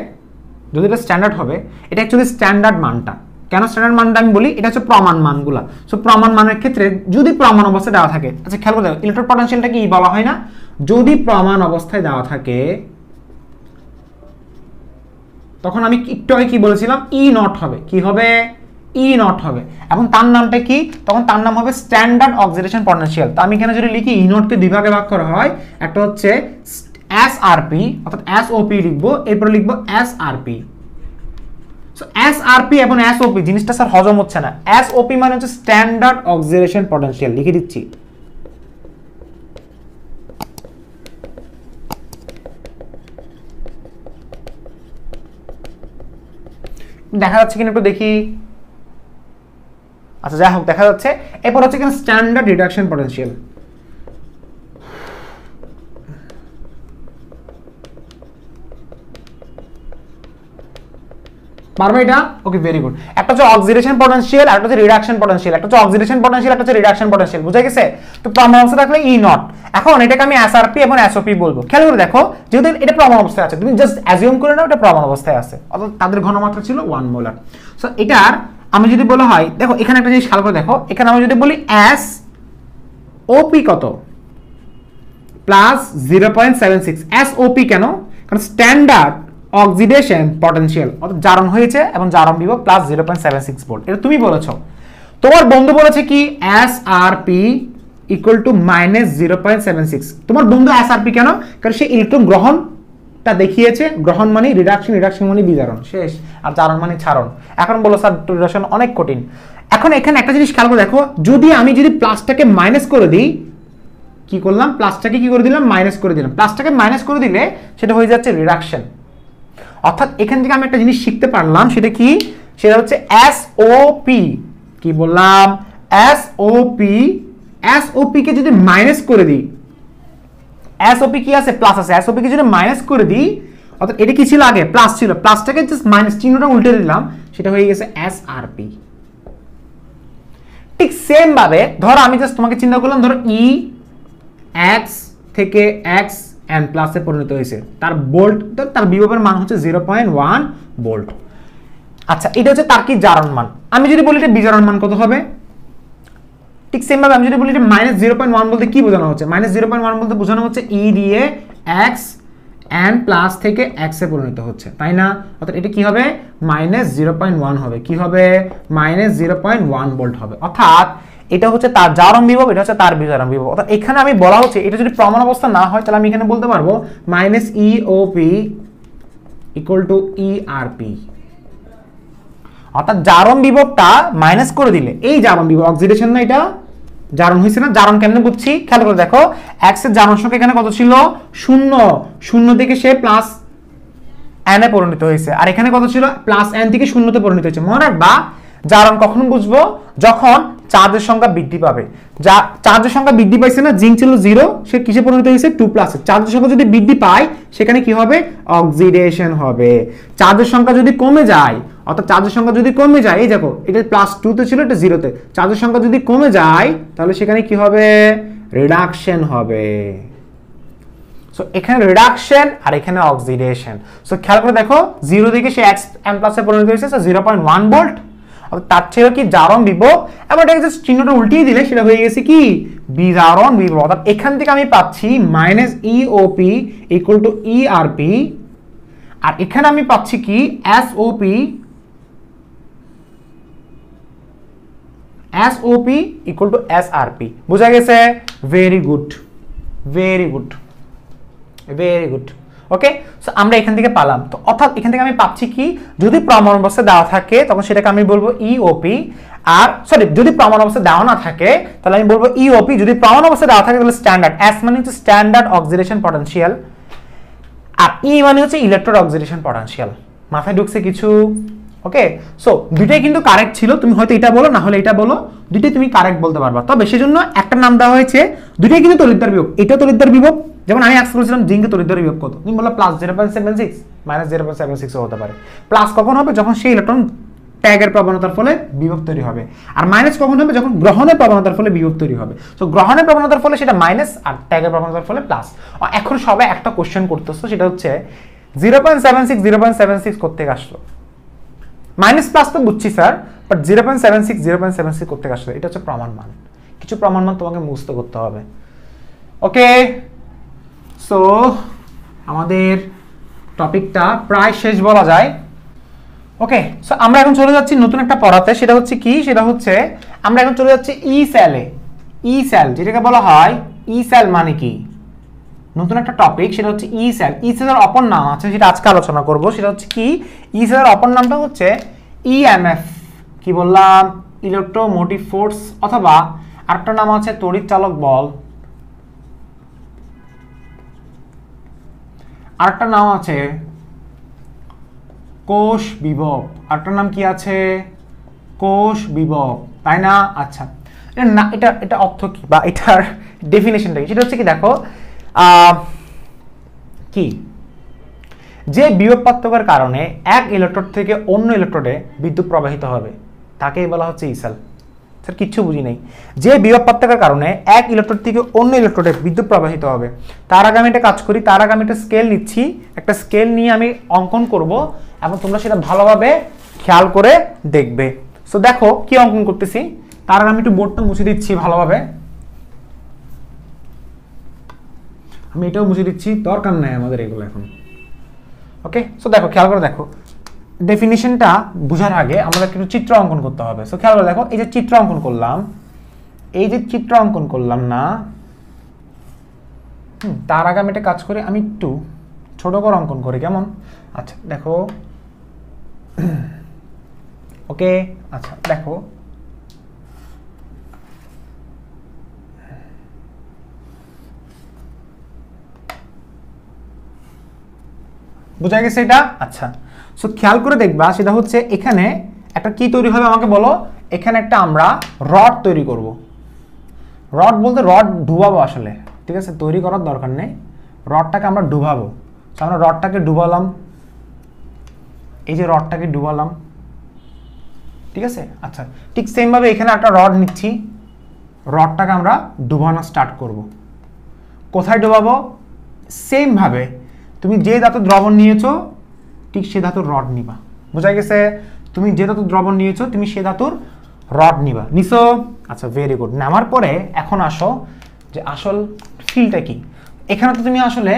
এটা অ্যাকচুয়ালি স্ট্যান্ডার্ড মানটা। কেন স্ট্যান্ডার্ড মানটা আমি বলি, এটা হচ্ছে প্রমাণ মানগুলা। সো প্রমাণ মানের ক্ষেত্রে যদি প্রমাণ অবস্থায় দেওয়া থাকে, আচ্ছা খেয়াল করে দেখো, ইলেকট্রোড পটেনশিয়ালটা কি বলা হয় না? যদি প্রমাণ অবস্থায় দেওয়া থাকে, তখন আমি একটু আগে কি বলেছিলাম, ই নট হবে। কি হবে? ই নট হবে। এবং তার নামটা কি? তখন তার নাম হবে স্ট্যান্ডার্ড অক্সিডেশন পটেনশিয়াল। তো আমি এখানে যদি লিখি ই নটকে দুই ভাগে ভাগ করা হয়, একটা হচ্ছে এসআরপি, অর্থাৎ এসওপি লিখবো, এরপর লিখবো এসআরপি। সো এসআরপি এবং এসওপি জিনিসটা স্যার হজম হচ্ছে না। এসওপি মানে হচ্ছে স্ট্যান্ডার্ড অক্সিডেশন পটেনশিয়াল, লিখে দিচ্ছি। দেখা যাচ্ছে কিনা একটু দেখি। আচ্ছা যাই হোক, দেখা যাচ্ছে। এরপর হচ্ছে কিনা স্ট্যান্ডার্ড রিডাকশন পটেনশিয়াল। পারবে এটা? ওকে, ভেরি গুড। একটা হচ্ছে অক্সিডেশন পটেনশিয়াল, আর একটা হচ্ছে রিডাকশন পটেনশিয়াল। একটা হচ্ছে অক্সিডেশন পটেনশিয়াল, একটা হচ্ছে রিডাকশন পটেনশিয়াল। বুঝা গেছে? তো প্রমাণ অবস্থা থাকলে ই নট। এখন এটাকে আমি এসআরপি এবং এসওপি বলবো। খেয়াল করে দেখো, যেহেতু এটা প্রমাণ অবস্থায় আছে, তুমি জাস্ট অ্যাজিউম করে নাও এটা প্রমাণ অবস্থায় আছে, অর্থাৎ তাদের ঘনমাত্রা ছিল 1 মোলার। সো এটার আমি যদি বলা হয়, দেখো এখানে একটা জিনিস খেয়াল করে দেখো, এখানে আমি যদি বলি এসওপি কত, প্লাস 0.76। এসওপি কেন? কারণ স্ট্যান্ডার্ড অক্সিডেশন পটেনশিয়াল, অর্থাৎ জারণ হয়েছে এবং জারণ বিভব প্লাস 0.76 ভোল্ট। এটা তুমি বলেছো। তোমার বন্ধু বলেছে কি এসআরপি ইকুয়াল টু মাইনাস 0.76। তোমার বন্ধু এসআরপি কেন? কারণ সে ইলেকট্রন গ্রহণটা দেখিয়েছে। গ্রহণ মানে রিডাকশন, রিডাকশন মানে বিজারণ, শেষ। আর জারণ মানে ছাড়ন। এখন বলো স্যার রিডাকশন অনেক কঠিন। এখন এখানে একটা জিনিস খেয়াল করে দেখো, যদি প্লাসটাকে মাইনাস করে দিই, কি করলাম, প্লাসটাকে কি করে দিলাম, মাইনাস করে দিলাম। প্লাসটাকে মাইনাস করে দিলে সেটা হয়ে যাচ্ছে রিডাকশন। অর্থাৎ এখান থেকে আমি একটা জিনিস শিখতে পারলাম, সেটা কি? সেটা হচ্ছে এসওপি। কি বললাম? এসওপি। এসওপি কে যদি মাইনাস করে দিই, এসওপি কি আছে, প্লাস আছে, এসওপি কে যদি মাইনাস করে দিই, অর্থাৎ এটা কি ছিল আগে, প্লাস ছিল, প্লাসটাকে জাস্ট মাইনাস চিহ্নটা উল্টে দিলাম, সেটা হয়ে গেছে এসআরপি। ঠিক সেম ভাবে ধরো আমি জাস্ট তোমাকে চিন্তা করলাম, ধরো ই এক্স থেকে এক্স এন প্লাসে পরিণত হয়েছে, তার ভোল্ট, তার বিভবের মান হচ্ছে 0.1 ভোল্ট। আচ্ছা, এটা হচ্ছে তার কি জারণ মান। আমি যদি বলি এটা বিজারণ মান কত হবে, ঠিক সেম ভাবে আমি যদি বলি এটা মাইনাস 0.1 বলতে কি বোঝানো হচ্ছে, মাইনাস 0.1 বলতে বোঝানো হচ্ছে ই দিয়ে এক্স এন প্লাস থেকে এক্স এ পরিণত হচ্ছে, তাই না? অর্থাৎ এটা কি হবে, মাইনাস 0.1 হবে। কি হবে? মাইনাস 0.1 ভোল্ট হবে। অর্থাৎ এটা হচ্ছে তার জারণ বিভব, এটা হচ্ছে তার বিজারণ বিভব। অর্থাৎ এখানে আমি বলা হচ্ছে এটা যদি প্রমাণ অবস্থা না হয়, তাহলে আমি এখানে বলতে পারবো মাইনাস ইওপি ইকুয়াল টু ইআরপি। অর্থাৎ জারণ বিভবটা মাইনাস করে দিলে, এই জারণ বিভব অক্সিডেশন না, এটা জারণ হয়েছে না। জারণ কেমনে বুঝছি, খেয়াল করে দেখো, এক্স এর জারণ সংখ্যা এখানে কত ছিল, 0। 0 থেকে সে প্লাস এন এ পরিণত হয়েছে, আর এখানে কত ছিল, প্লাস এন থেকে 0 তে পরিণত হয়েছে। মনে রাখবা, জারণ কখন বুঝবো, যখন চার্জের সংখ্যা বৃদ্ধি পাবে। যা চার্জের সংখ্যা বৃদ্ধি পাইছে না, জিঙ্ক ছিল 0, সে কিসে পরিণত হয়েছে, 2 প্লাসে। চার্জের সংখ্যা যদি বৃদ্ধি পায়, সেখানে কি হবে, অক্সিডেশন হবে। চার্জের সংখ্যা যদি কমে যায়, অর্থাৎ চার্জের সংখ্যা যদি কমে যায়, এই দেখো এটা প্লাস 2 তে ছিল, এটা 0 তে, চার্জের সংখ্যা যদি কমে যায়, তাহলে সেখানে কি হবে, রিডাকশন হবে। সো এখানে রিডাকশন আর এখানে অক্সিডেশন। সো খেয়াল করে দেখো, 0 থেকে সে এক্স এন প্লাসে পরিণত হয়েছে, সো 0.1 ভোল্ট। তার ছিল কি, জারণ বিভব। এবার এটাকে জাস্ট চিহ্নটা উল্টিয়ে দিলে সেটা হয়ে গেছে কি, বিজারণ বিভব। অর্থাৎ এখান থেকে আমি পাচ্ছি মাইনাস ইওপি ইকুয়াল টু ইআরপি, আর এখানে আমি পাচ্ছি কি, এসওপি ইকুয়াল টু এসআরপি। বুঝা গেছে? Very good, very good, very good. Okay, so আমরা এখান থেকে পালাম। তো অর্থাৎ এখান থেকে আমি পাচ্ছি কি, যদি প্রমাণ অবস্থা দেওয়া থাকে তখন সেটাকে আমি বলবো ইওপি, আর সরি যদি প্রমাণ অবস্থা দেওয়া না থাকে তাহলে আমি বলবো ইওপি, যদি প্রমাণ অবস্থা দেওয়া থাকে তাহলে স্ট্যান্ডার্ড, এস মানে হচ্ছে স্ট্যান্ডার্ড অক্সিডেশন পটেনশিয়াল, আর ই মানে হচ্ছে ইলেকট্রোড অক্সিডেশন পটেনশিয়াল। মাথায় ঢুকছে কিছু? ওকে, সো দুইটাই কিন্তু কারেক্ট ছিল, তুমি হয়তো এটা বলো না হলে এটা বলো, দুইটাই তুমি কারেক্ট বলতে পারবা। তবে সেজন্য একটা নাম দেওয়া হয়েছে, দুইটাই কিন্তু তড়িৎদ্বার বিভব, এটা তড়িৎদ্বার বিভব, যেমন আমি আজকে বলছিলাম জিঙ্কের তড়িৎদ্বার বিভব কত, তুমি বললা প্লাস 0.76 মাইনাস 0.76 হতে পারে। প্লাস কখন হবে, যখন সেই ইলেকট্রন ত্যাগের প্রবণতার ফলে বিভব তৈরি হবে, আর মাইনাস কখন হবে, যখন গ্রহণের প্রবণতার ফলে বিভব তৈরি হবে। তো গ্রহণের প্রবণতার ফলে সেটা মাইনাস, আর ত্যাগের প্রবণতার ফলে প্লাস। এখন সবাই একটা কোশ্চেন করতেছো, সেটা হচ্ছে 0.76 করতে আসলো, মাইনাস প্লাস তো বুঝছি স্যার, বাট 0.76 করতে আসলো, এটা হচ্ছে প্রমাণ মান। কিছু প্রমাণ মান তোমাকে মুখস্থ করতে হবে। ওকে, সো আমাদের টপিকটা প্রায় শেষ বলা যায়। ওকে, সো আমরা এখন চলে যাচ্ছি নতুন একটা পড়াতে, সেটা হচ্ছে কি, সেটা হচ্ছে আমরা এখন চলে যাচ্ছি ই সেলে। ই সেল যেটাকে বলা হয়, ই সেল মানে কি, নতুন একটা টপিক, সেটা হচ্ছে ই সেল। ই সেলের অপর নাম আছে, সেটা আজকে আলোচনা করব, সেটা হচ্ছে কি, ই সেলের অপর নামটা হচ্ছে ইএমএফ। কি বললাম, ইলেকট্রোমোটিভ ফোর্স, অথবা আরেকটা নাম আছে তড়িৎ চালক বল, আরেকটা নাম আছে কোষ বিভব, আরেকটা নাম কি আছে, কোষ বিভব, তাই না? আচ্ছা, এটা না, এটা অর্থ কি বা এটার ডেফিনেশনটা কি, সেটা হচ্ছে কি, দেখো কি, যে বিভব পার্থক্যের কারণে এক ইলেকট্রোড থেকে অন্য ইলেকট্রোডে বিদ্যুৎ প্রবাহিত হবে তাকেই বলা হচ্ছে ই সেল। স্যার কিচ্ছু বুঝি নেই। যে বিভব পার্থক্যের কারণে এক ইলেকট্রোড থেকে অন্য ইলেকট্রোডে বিদ্যুৎ প্রবাহিত হবে, তার আগে আমি একটা কাজ করি, তার আগে আমি একটা স্কেল নিচ্ছি, একটা স্কেল নিয়ে আমি অঙ্কন করব, এবং তোমরা সেটা ভালোভাবে খেয়াল করে দেখবে। সো দেখো কি অঙ্কন করতেছি, তার আগে আমি একটু বোর্ডটা মুছে দিচ্ছি ভালোভাবে, আমি এটাও মুছে দিচ্ছি, দরকার নাই আমাদের এগুলো এখন। ওকে, সো দেখো খেয়াল করে দেখো, ডেফিনিশনটা বোঝার আগে আমাদের একটু চিত্র অঙ্কন করতে হবে। সো খেয়াল করে দেখো, এই যে চিত্র অঙ্কন করলাম, এই যে চিত্র অঙ্কন করলাম না, তার আগে আমি একটা কাজ করি, আমি একটু ছোট করে অঙ্কন করি, কেমন? আচ্ছা দেখো, ওকে, আচ্ছা দেখো, বোঝা গেছে এটা? আচ্ছা, সো খেয়াল করে দেখবা, সেটা হচ্ছে এখানে একটা কি তৈরি হবে আমাকে বলো, এখানে একটা আমরা রড তৈরি করব। রড বলতে রড ডুবাবো আসলে, ঠিক আছে, তৈরি করার দরকার নেই, রডটাকে আমরা ডুবাবো। আমরা রডটাকে ডুবালাম, এই যে রডটাকে ডুবালাম, ঠিক আছে। আচ্ছা, ঠিক সেম ভাবে এখানে একটা রড নিচ্ছি, রডটাকে আমরা ডুবানো স্টার্ট করব। কোথায় ডুবাবো? সেম ভাবে তুমি যে ধাতুর দ্রবণ নিয়েছো ঠিক সে ধাতুর রড নিবা। বোঝা গেছে? তুমি যে ধাতুর দ্রবণ নিয়েছো তুমি সে ধাতুর রড নিবা, নিছো? আচ্ছা, ভেরি গুড। নামার পরে এখন আসো যে আসল ফিলটা কি। এখানে তো তুমি আসলে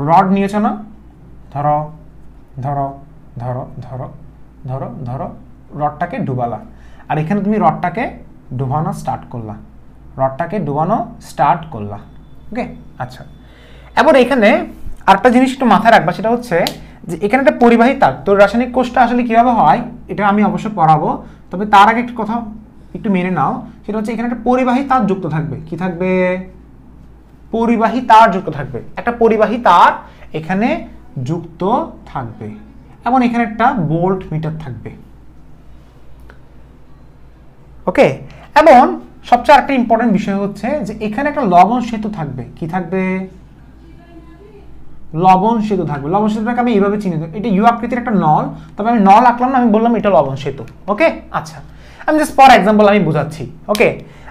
রড নিয়েছো না, ধরো ধরো ধরো ধরো ধরো ধরো রডটাকে ডুবালা, আর এখানে তুমি রডটাকে ডুবানো স্টার্ট করলা, রডটাকে ডুবানো স্টার্ট করলা। ওকে, আচ্ছা, এবার এখানে আরেকটা জিনিস একটু মাথায় রাখবা, সেটা হচ্ছে যে এখানে একটা পরিবাহী তার, তোর রাসায়নিক কোষটা আসলে কিভাবে হয় এটা আমি অবশ্যই পড়াবো, তবে তার আগে একটু কথা একটু মেনে নাও, সেটা হচ্ছে এখানে একটা পরিবাহী তার যুক্ত থাকবে। কি থাকবে? পরিবাহী তার যুক্ত থাকবে, একটা পরিবাহী তার এখানে যুক্ত থাকবে, এবং এখানে একটা ভোল্ট মিটার থাকবে। ওকে, এবং সবচেয়ে একটা ইম্পর্টেন্ট বিষয় হচ্ছে যে এখানে একটা লবণ সেতু থাকবে। কি থাকবে? লবণ সেতু থাকবে। লবণ সেতুটাকে আমি এইভাবে চিনি, এটা ইউ আকৃতির একটা নল, তবে আমি নল আঁকলাম না, আমি বললাম এটা লবণ সেতু। ওকে, আচ্ছা, আমি জাস্ট ফর এক্সাম্পল আমি বুঝাচ্ছি। ওকে,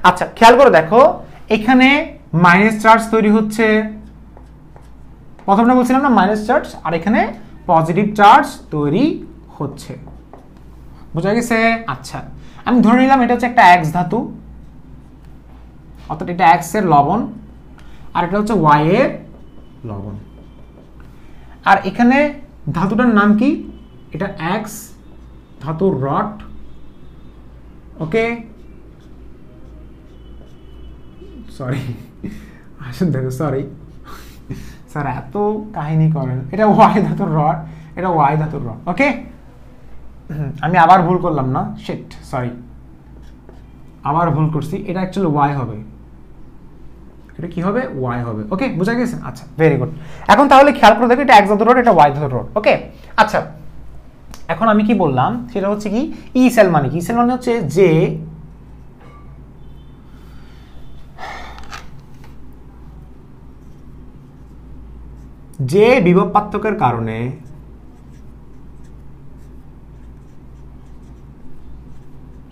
আচ্ছা, খেয়াল করে দেখো, এখানে মাইনাস চার্জ তৈরি হচ্ছে, প্রথমটা বলছিলাম না মাইনাস চার্জ, আর এখানে পজিটিভ চার্জ তৈরি হচ্ছে। বোঝা গেছে? আচ্ছা, আমি ধরে নিলাম এটা হচ্ছে একটা এক্স ধাতু, অর্থাৎ এটা এক্স এর লবণ, আর এটা হচ্ছে ওয়াই এর লবণ, আর এখানে ধাতুটার নাম কি? এটা এক্স ধাতুর রড। ওকে, সরি আসুন দেখো, সরি স্যার এত কাহিনী করেন, এটা ওয়াই ধাতুর রড, এটা ওয়াই ধাতুর রড। ওকে, আমি আবার ভুল করলাম না, শিট সরি, আবার ভুল করছি, এটা অ্যাকচুয়ালি ওয়াই হবে, এটা কি হবে, ওয়াই হবে। ওকে, বুঝা গেছে? আচ্ছা, ভেরি গুড। এখন তাহলে খেয়াল করে দেখো, এটা এক্স ধাতুর রড, এটা ওয়াই ধাতুর রড। ওকে, আচ্ছা, এখন আমি কি বললাম সেটা হচ্ছে কি, ই সেল মানে কি? ই সেল মানে হচ্ছে যে বিভব পার্থক্যের কারণে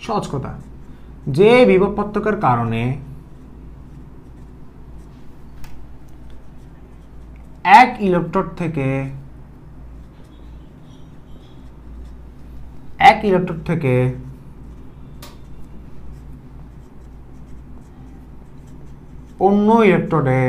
সহজ কথা, যে বিভব পার্থক্যের কারণে এক ইলেকট্রোড থেকে অন্য ইলেকট্রোডে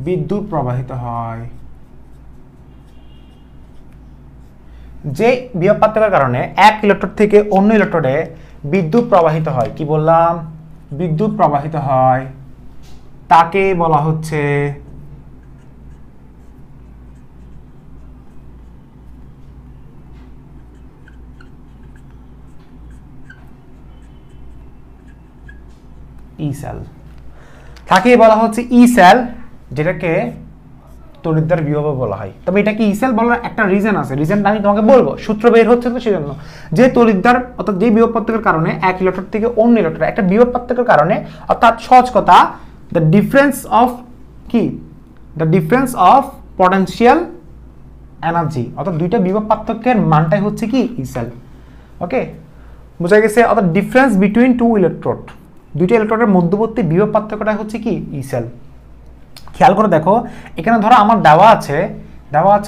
বিদ্যুৎ প্রবাহিত হয়। যে বিভব পার্থক্যের কারণে এক ইলেকট্রোড থেকে অন্য ইলেকট্রোডে বিদ্যুৎ প্রবাহিত হয়, কি বললাম, বিদ্যুৎ প্রবাহিত হয়, তাকে বলা হচ্ছে ই সেল। তাকে বলা হচ্ছে ই সেল, যেটাকে তড়িৎদ্বার বিভব বলা হয়। তবে এটা কি ই সেল বলার একটা রিজন আছে, রিজনটা আমি তোমাকে বলবো, সূত্র বের হচ্ছে তো সেজন্য, যে তড়িৎদ্বার অর্থাৎ যে বিভব পার্থক্যের কারণে এক ইলেকট্রোড থেকে অন্য ইলেকট্রোড, একটা বিভব পার্থক্যের কারণে, অর্থাৎ সহজ কথা the difference of potential energy, অর্থাৎ দুইটা বিভব পার্থক্যের মানটাই হচ্ছে কি ই সেল। ওকে, বোঝা গেছে? অর্থাৎ ডিফারেন্স বিটুইন টু ইলেকট্রোড, দুইটা ইলেকট্রোডের মধ্যবর্তী বিভব পার্থক্যটা হচ্ছে কি ই সেল। খেয়াল করে দেখো, এখানে ধরো আমার দেওয়া আছে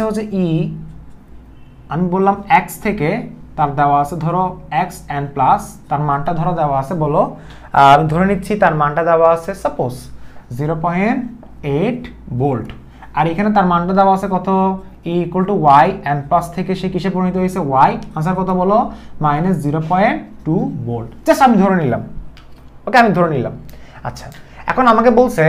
হচ্ছে ই, আমি বললাম এক্স থেকে, তার দেওয়া আছে ধরো এক্স এন প্লাস, তার মানটা ধরো দেওয়া আছে, বলো আমি ধরে নিচ্ছি তার মানটা দেওয়া আছে সাপোজ 0.8 ভোল্ট, আর এখানে তার মানটা দেওয়া আছে কত, E equal to Y N plus থেকে সে কিসে পরিণত হয়েছে, ওয়াই, আনসার কত বলো, -0.2 ভোল্ট। জাস্ট আমি ধরে নিলাম। ওকে, আমি ধরে নিলাম। আচ্ছা, এখন আমাকে বলছে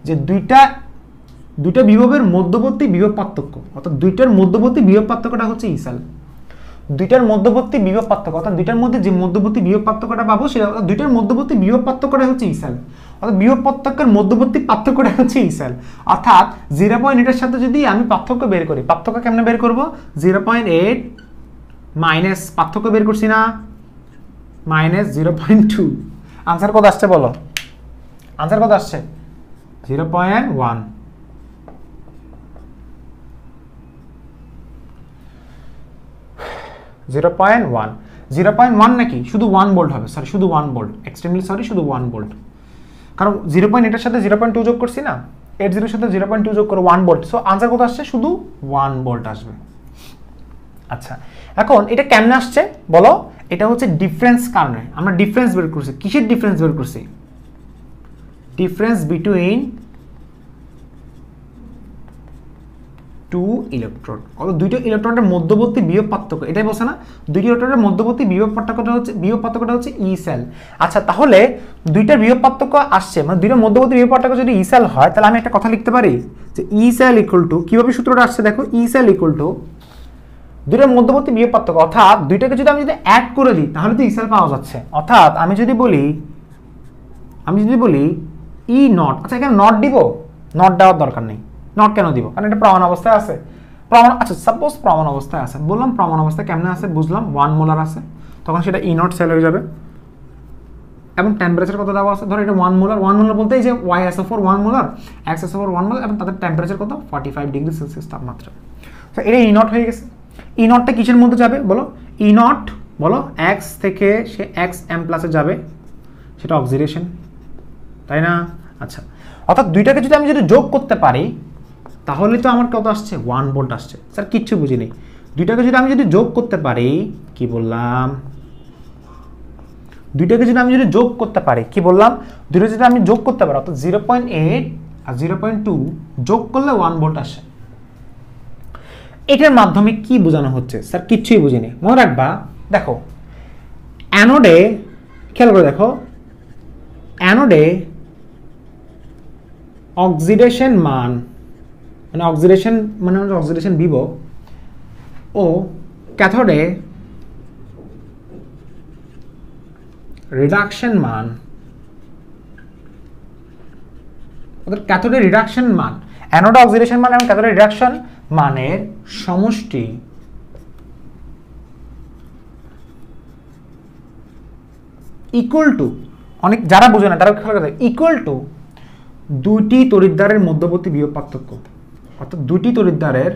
যে দুইটা বিভবের মধ্যবর্তী বিভব পার্থক্য, অর্থাৎ দুইটার মধ্যবর্তী বিভব পার্থক্যটা হচ্ছে ই সেল। দুইটার মধ্যবর্তী বিভব পার্থক্য, অর্থাৎ দুইটার মধ্যে যে মধ্যবর্তী বিভব পার্থক্যটা পাবো সেটা, দুইটার মধ্যবর্তী বিভব পার্থক্যটা হচ্ছে ই সেল, অর্থাৎ বিভব পার্থক্যের মধ্যবর্তী পার্থক্যটা হচ্ছে ই সেল। অর্থাৎ 0.8 এর সাথে যদি আমি পার্থক্য বের করি, পার্থক্য কেমনে বের করব, 0.8 মাইনাস পার্থক্য বের করছি না, -0.2, আনসার কত আসছে বলো, আনসার কত আসছে, 0.1। 0.1 নাকি শুধু 1 ভোল্ট হবে, সরি শুধু 1 ভোল্ট, এক্সট্রিমলি সরি, শুধু 1 ভোল্ট, কারণ 0.8 এর সাথে 0.2 যোগ করছি না, 80 এর সাথে 0.2 যোগ করে 1 ভোল্ট, সো আনসার কত আসছে, শুধু 1 ভোল্ট আসবে। আচ্ছা, এখন এটা কেমনে আসছে বলো, এটা হচ্ছে ডিফারেন্স কারণে, আমরা ডিফারেন্স বের করছি, কিসের ডিফারেন্স বের করছি, ডিফারেন্স বিটুইন টু ইলেকট্রোড, অর্থাৎ দুইটা ইলেকট্রনের মধ্যবর্তী বিভব পার্থক্য, এটাই বলছে না, দুইটা ইলেকট্রনের মধ্যবর্তী বিভব পার্থক্যটা হচ্ছে ই সেল। আচ্ছা, তাহলে দুইটার বিভব পার্থক্য আসছে, মানে দুইটার মধ্যবর্তী বিভব পার্থক্য যদি ই সেল হয়, তাহলে আমি একটা কথা লিখতে পারি যে ই সেল ইকুয়াল টু, কিভাবে সূত্রটা আসছে দেখো, ই সেল ইকুয়াল টু দুইটার মধ্যবর্তী বিভব পার্থক্য, অর্থাৎ দুইটাকে যদি আমি অ্যাড করে দিই তাহলে তো ই সেল পাওয়া যাচ্ছে। অর্থাৎ আমি যদি বলি ই নট, আচ্ছা এখানে নট দিব, নট দেওয়ার দরকার নেই, নট কেন দিব, কারণ এটা প্রমাণ অবস্থায় আছে, আচ্ছা সাপোজ প্রমাণ অবস্থায় আছে, বললাম প্রমাণ অবস্থায় কেমনে আছে বুঝলাম, 1 মোলার আছে, তখন সেটা ই নট সেল হয়ে যাবে, এবং টেম্পারেচার কত দেওয়া আছে, ধরো এটা 1 মোলার, 1 মোলার বলতে এই যে YSO4 1 মোলার, XSO4 1 মোলার, এবং তাদের টেম্পারেচার কত 45 ডিগ্রি সেলসিয়াস তাপমাত্রা। তো এটা ই নট হয়ে গেছে। ই নটটা কিসের মধ্যে যাবে বলো, ই নট বলো এক্স থেকে সে এক্স এম প্লাসে যাবে, সেটা অক্সিডেশন, তাই না? আচ্ছা, অর্থাৎ দুইটাকে যদি আমি যোগ করতে পারি তাহলে তো আমার কত আসছে, 1 ভোল্ট আসছে। স্যার কিচ্ছু বুঝিনি, দুইটাকে যদি আমি যোগ করতে পারি, কি বললাম, দুইটাকে যদি আমি যোগ করতে পারি, কি বললাম, দুইটা যদি আমি যোগ করতে পারি, অর্থাৎ 0.8 আর 0.2 যোগ করলে 1 ভোল্ট আসে। এটার মাধ্যমে কি বোঝানো হচ্ছে, স্যার কিচ্ছুই বুঝিনি। মনে রাখবা, দেখো অ্যানোডে খেয়াল করে দেখো, অ্যানোডে অক্সিডেশন মান মানে অক্সিডেশন মানে অক্সিডেশন বিভব ও ক্যাথোডে রিডাকশন মান, অর্থাৎ ক্যাথোডে রিডাকশন মান, অ্যানোডে অক্সিডেশন মান এবং ক্যাথোডে রিডাকশন মানের সমষ্টি ইকুয়াল টু, অনেক যারা বুঝে না তারা খেয়াল করে ইকুয়াল টু দুইটি তড়িৎদ্বারের মধ্যবর্তী বিভব পার্থক্য, অর্থাৎ দুইটি তড়িৎদ্বারের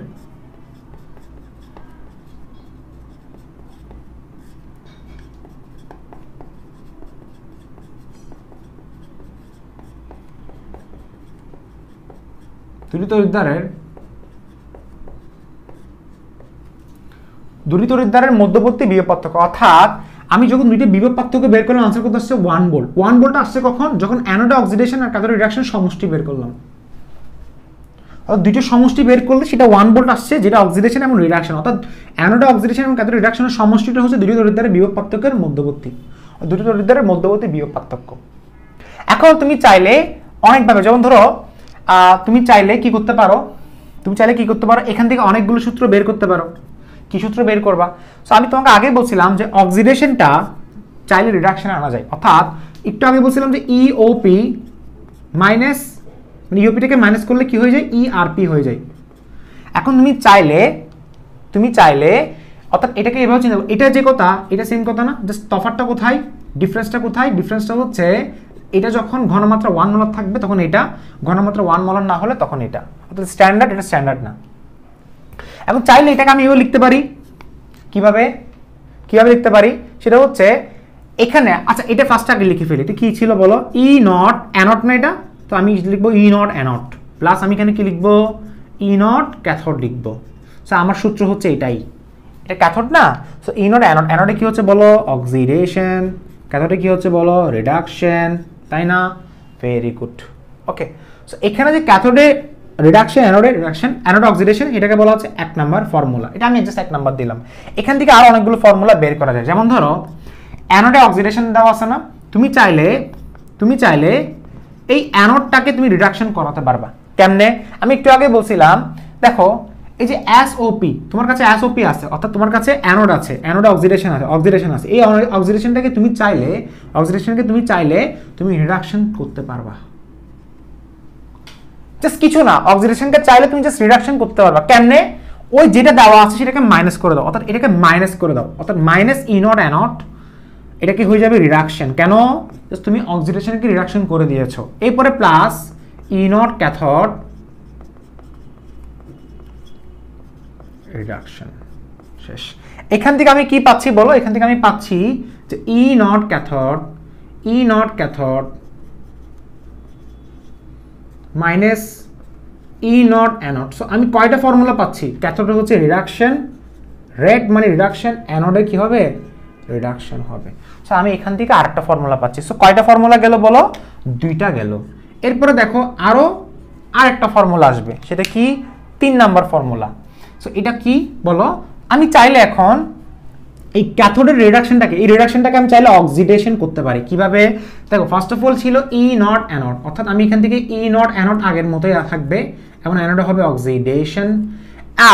দুটি তড়িৎদ্বারের মধ্যবর্তী বিভব পার্থক্য। অর্থাৎ আমি যখন দুইটা বিভব পার্থক্য বের করলাম আনসার করতে আসছে 1 ভোল্ট। 1 ভোল্ট আসছে কখন? যখন অ্যানোডে অক্সিডেশন আর ক্যাথোডে রিডাকশন সমষ্টি বের করলাম। অর্থাৎ দুইটা সমষ্টি বের করলে সেটা 1 ভোল্ট আসছে, যেটা অক্সিডেশন এবং রিডাকশন। অর্থাৎ অ্যানোডে অক্সিডেশন এবং ক্যাথোডে রিডাকশনের সমষ্টিটা হচ্ছে দুটি তড়িৎদ্বারের বিভব পার্থক্যের মধ্যবর্তী, দুটি তড়িৎদ্বারের মধ্যবর্তী বিভব পার্থক্য। এখন তুমি চাইলে অনেকভাবে, যেমন ধরো তুমি চাইলে কি করতে পারো, এখান থেকে অনেকগুলো সূত্র বের করতে পারো। কি সূত্র বের করবা? সো আমি তোমাকে আগে বলছিলাম যে অক্সিডেশনটা চাইলে রিডাকশনে আনা যায়। অর্থাৎ একটু আগে বলছিলাম যে ইওপি মাইনাস, মানে ইওপিটাকে মাইনাস করলে কি হয়ে যায়? ইআরপি হয়ে যায়। এখন তুমি চাইলে অর্থাৎ এটাকে এভাবে চিন্তা করো, এটা যে কথা এটা সেম কথা না, জাস্ট তফাৎটা কোথায়, ডিফারেন্সটা কোথায়? ডিফারেন্সটা হচ্ছে এটা যখন ঘনমাত্রা 1 মোলার থাকবে তখন এটা, ঘনমাত্রা 1 মোলার না হলে তখন এটা। অর্থাৎ স্ট্যান্ডার্ড, এটা স্ট্যান্ডার্ড না। এবং চাইলে এটাকে আমি এভাবে লিখতে পারি। কিভাবে লিখতে পারি সেটা হচ্ছে এখানে, আচ্ছা এটা ফার্স্ট আগে লিখে ফেলি। এটা কি ছিল বলো? ই নট অ্যানোড না এটা, তো আমি লিখবো ই নট অ্যানোড প্লাস আমি এখানে কি লিখবো? ই নট ক্যাথোড লিখবো। সো আমার সূত্র হচ্ছে এটাই, এটা ক্যাথোড না। সো ই নট অ্যানোড, অ্যানোডে কি হচ্ছে বলো? অক্সিডেশন, ক্যাথোডে কি হচ্ছে বলো? রিডাকশন, তাই না? Very good. ওকে, সো এখানে যে ক্যাথোডে রিডাকশন, অ্যানোডে রিডাকশন, অ্যানোডে অক্সিডেশন, এটাকে বলা হচ্ছে 1 নাম্বার ফর্মুলা। এটা আমি জাস্ট 1 নাম্বার দিলাম। এখান থেকে আরো অনেকগুলো ফর্মুলা বের করা যায়। যেমন ধরো অ্যানোডে অক্সিডেশন দেওয়া আছে না, তুমি চাইলে এই অ্যানোডটাকে তুমি রিডাকশন করাতে পারবা। কেমনে? আমি একটু আগে বলছিলাম, দেখো এই যে এসওপি, তোমার কাছে এসওপি আছে, অর্থাৎ তোমার কাছে অ্যানোড আছে, অ্যানোডে অক্সিডেশন আছে। এই অক্সিডেশনটাকে তুমি চাইলে তুমি রিডাকশন করতে পারবা। জাস্ট কিছু না, অক্সিডেশনকে চাইলে তুমি জাস্ট রিডাকশন করতে পারবা। কেমনে? ওই যেটা দেওয়া আছে সেটাকে মাইনাস করে দাও, অর্থাৎ এটাকে মাইনাস করে দাও, অর্থাৎ মাইনাস ই নট অ্যানোড, এটা কি হয়ে যাবে? রিডাকশন। কেন? জাস্ট তুমি অক্সিডেশনকে রিডাকশন করে দিয়েছো। এরপরে plus E naught cathode reduction, শেষ। এখান থেকে আমি কি পাচ্ছি বলো? এখান থেকে আমি পাচ্ছি যে E naught cathode minus E naught anode. So আমি কয়টা ফর্মুলা পাচ্ছি? ক্যাথোডে হচ্ছে রিডাকশন, রেড মানে রিডাকশন, অ্যানোডে কি হবে? রিডাকশন হবে। সো আমি এখান থেকে আরেকটা ফর্মুলা পাচ্ছি। সো কয়টা ফর্মুলা গেল বলো? 2টা গেল। এরপরে দেখো আরো আরেকটা ফর্মুলা আসবে, সেটা কি? 3 নাম্বার ফর্মুলা। সো এটা কি বলো? আমি চাইলে এখন এই ক্যাথোডের রিডাকশনটাকে আমি চাইলে অক্সিডেশন করতে পারি। কিভাবে? দেখো ফার্স্ট অফ অল ছিল ই নট অ্যানোড, অর্থাৎ আমি এখান থেকে ই নট অ্যানোড আগের মতোই থাকবে, এবং অ্যানোডে হবে অক্সিডেশন।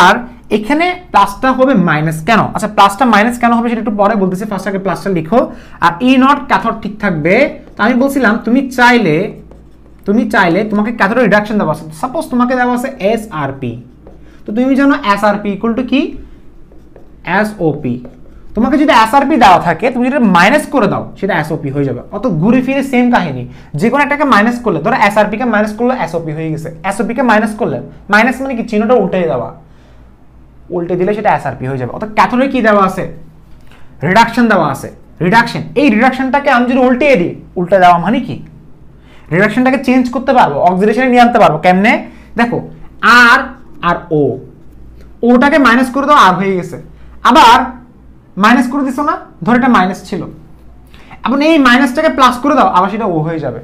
আর এখানে প্লাসটা হবে মাইনাস। কেন? আচ্ছা প্লাসটা মাইনাস কেন হবে সেটা একটু পরে বলতেছি, ফার্স্ট আগে প্লাসটা লিখো। আর ই নট ক্যাথোড ঠিক থাকবে। তো আমি বলছিলাম তুমি চাইলে তোমাকে ক্যাথোড রিডাকশন দেওয়া আছে, সাপোজ তোমাকে দেওয়া আছে এসআরপি, তো তুমি জানো এসআরপি ইকুয়াল টু কি? এসওপি। তোমাকে যদি এসআরপি দেওয়া থাকে, তুমি যদি মাইনাস করে দাও সেটা এসওপি হয়ে যাবে। অত ঘুরে ফিরে সেম কাহিনী, যে কোনো একটাকে মাইনাস করলে, ধরো এসআরপি কে মাইনাস করলে এসওপি হয়ে গেছে, এসওপি কে মাইনাস করলে, মাইনাস মানে কি? চিহ্নটা উল্টে দেওয়া, উল্টে দিলে সেটা এসআরপি হয়ে যাবে। অর্থাৎ ক্যাথোডে কি দেওয়া আছে? রিডাকশন দেওয়া আছে। রিডাকশন, এই রিডাকশনটাকে আমি যদি উল্টে দিই, উল্টে দেওয়া মানে কি? রিডাকশনটাকে চেঞ্জ করতে পারবো, অক্সিডেশনে নিয়ে আনতে পারবো। কেমনে? দেখো আর আর ওটাকে মাইনাস করে দাও, আর হয়ে গেছে। আবার মাইনাস করে দিছো না, ধর এটা মাইনাস ছিল, এখন এই মাইনাসটাকে প্লাস করে দাও, আবার সেটা ও হয়ে যাবে।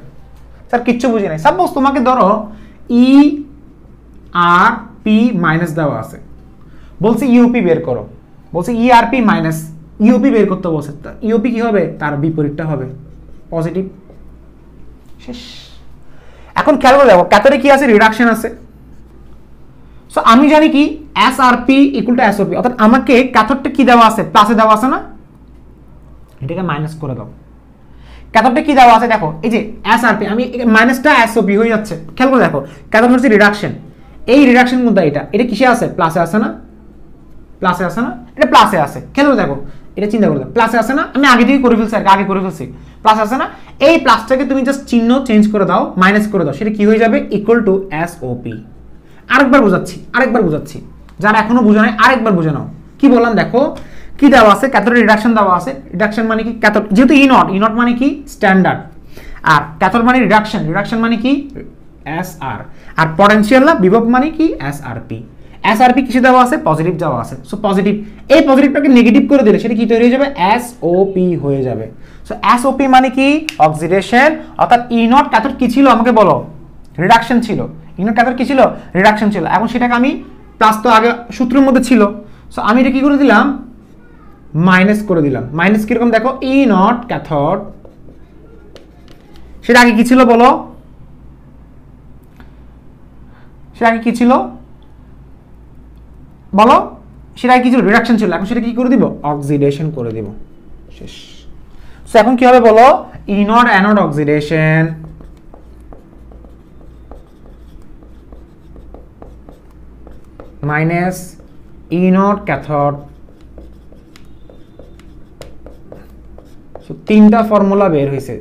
স্যার কিচ্ছু বুঝি নাই। সাপোজ তোমাকে ধরো ই আর পি মাইনাস দেওয়া আছে, বলছি ইউপি বের করো, বলছি ই আর পি মাইনাস, ইওপি বের করতে বলছে, ইওপি কি হবে, তার বিপরীতটা হবে পজিটিভ। শেষ। এখন খেয়াল করে দেখো ক্যাথোডে কি আছে, রিডাকশন আছে। সো আমি জানি কি এসআরপি ইকুয়াল টু এসওপি, অর্থাৎ আমাকে ক্যাথোডটা কি দেওয়া আছে, প্লাসে দেওয়া আছে না, এটাকে মাইনাস করে দাও। ক্যাথোডটা কি দেওয়া আছে দেখো, এই যে এসআরপি, আমি মাইনাসটা এসওপি হয়ে যাচ্ছে। খেয়াল করে দেখো ক্যাথোড হচ্ছে রিডাকশন, এই রিডাকশন কোনটা, এটা কিসে আছে, প্লাসে আছে না, প্লাসে আছে না, এটা প্লাসে আছে। খেয়াল করে দেখো, এটা চিন্তা করে দেখো, প্লাসে আছে না, আমি আগে থেকে করে ফেলছি, আগে করে ফেলছি, প্লাস আছে না, এই প্লাসটাকে তুমি জাস্ট চিহ্ন চেঞ্জ করে দাও, মাইনাস করে দাও, সেটা কি হয়ে যাবে, ইকুয়াল টু এসওপি। আরেকবার বোঝাচ্ছি, যারা এখনো বোঝা নাই আরেকবার বুঝে নাও। কি বললাম দেখো, কি দেওয়া আছে, ক্যাথোড রিডাকশন দেওয়া আছে। রিডাকশন মানে কি, ক্যাথোড যেহেতু ই নট মানে কি স্ট্যান্ডার্ড, আর ক্যাথোড মানে রিডাকশন মানে কি এসআর, আর পটেনশিয়াল না বিভব মানে কি এসআরপি। এসআরপি কিসে দেওয়া আছে, পজিটিভ দেওয়া আছে। সো পজিটিভ, এই পজিটিভটাকে নেগেটিভ করে দিলে সেটা কি তৈরি হয়ে যাবে, এসওপি হয়ে যাবে। সো এসওপি মানে কি অক্সিডেশন, অর্থাৎ ই নট ক্যাথোড কি ছিল আমাকে বলো, রিডাকশন ছিল। ই নট ক্যাথোড কি ছিল, রিডাকশন ছিল। এখন সেটাকে আমি প্লাস তো আগে সূত্রের মধ্যে ছিল, সো আমি এটা কি করে দিলাম, মাইনাস করে দিলাম। মাইনাস কিরকম দেখো, ই নট ক্যাথোড, সেটা আগে কি ছিল বলো, সেটা আগে কি ছিল বলো, সেটা কি ছিল, রিডাকশন ছিল। এখন সেটা কি করে দিব, অক্সিডেশন করে দিব। শেষ। সো এখন কি হবে বলো, E naught anode oxidation minus E naught cathode. So তিনটা ফর্মুলা বের হয়েছে।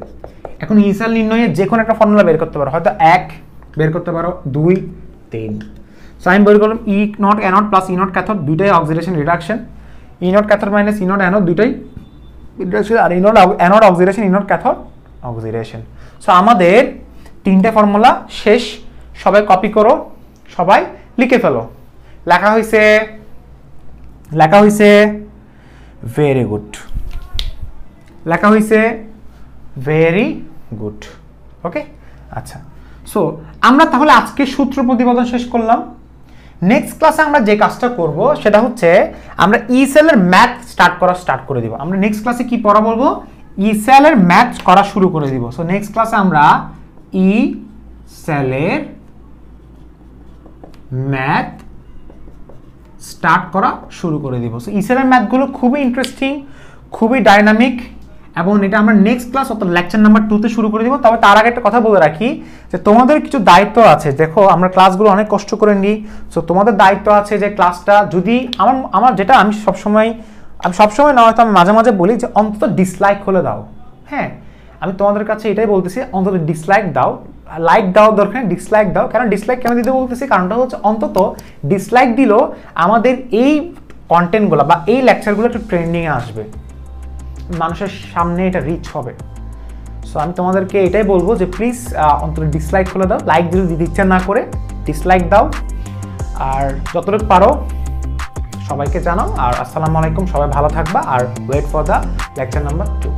এখন ইনিশিয়াল নির্ণয়ে যে কোনো একটা ফর্মুলা বের করতে পারো, হয়তো 1 বের করতে পারো, 2, 3। সো আমি বের করলাম E naught anode plus E naught cathode, দুইটাই oxidation reduction. E naught cathode minus E naught anode, দুইটাই রিডাকশন, আর E naught anode oxidation, E naught cathode oxidation. So আমাদের তিনটে ফর্মুলা শেষ। সবাই কপি করো, সবাই লিখে ফেলো। লেখা হয়েছে ভেরি গুড, লেখা হয়েছে ভেরি গুড। ওকে, আচ্ছা। সো আমরা তাহলে আজকে সূত্র প্রতিপাদন শেষ করলাম। নেক্সট ক্লাসে আমরা যে কাজটা করব সেটা হচ্ছে আমরা ই সেলের ম্যাথ স্টার্ট করে দিব। আমরা নেক্সট ক্লাসে কি পড়া বলবো, ই সেলের ম্যাথ করা শুরু করে দিব। সো নেক্সট ক্লাসে আমরা ই সেলের ম্যাথ স্টার্ট করা শুরু করে দিব। সো ই সেলের ম্যাথগুলো খুবই ইন্টারেস্টিং, খুবই ডাইনামিক, এবং এটা আমরা নেক্সট ক্লাস অর্থাৎ লেকচার নাম্বার 2 তে শুরু করে দিব। তবে তার আগে একটা কথা বলে রাখি যে তোমাদের কিছু দায়িত্ব আছে। দেখো আমরা ক্লাসগুলো অনেক কষ্ট করে নিই, সো তোমাদের দায়িত্ব আছে যে ক্লাসটা যদি আমার যেটা আমি সবসময় না, হয়তো আমি মাঝে মাঝে বলি যে অন্তত ডিসলাইক হলে দাও। হ্যাঁ, আমি তোমাদের কাছে এটাই বলতেছি, অন্তত ডিসলাইক দাও। লাইক দাও দরকার, ডিসলাইক দাও। কারণ ডিসলাইক কেন দিতে বলতেছি, কারণটা হচ্ছে অন্তত ডিসলাইক দিলেও আমাদের এই কন্টেন্টগুলো বা এই লেকচারগুলো একটু ট্রেন্ডিংয়ে আসবে, মানুষের সামনে এটা রিচ হবে। সো আমি তোমাদেরকে এটাই বলবো যে প্লিজ অন্তত ডিসলাইক করে দাও। লাইক যদি দিতে ইচ্ছা না করে ডিসলাইক দাও, আর যতটুকু পারো সবাইকে জানাও। আর আসসালামু আলাইকুম, সবাই ভালো থাকবা, আর wait for the lecture number 2।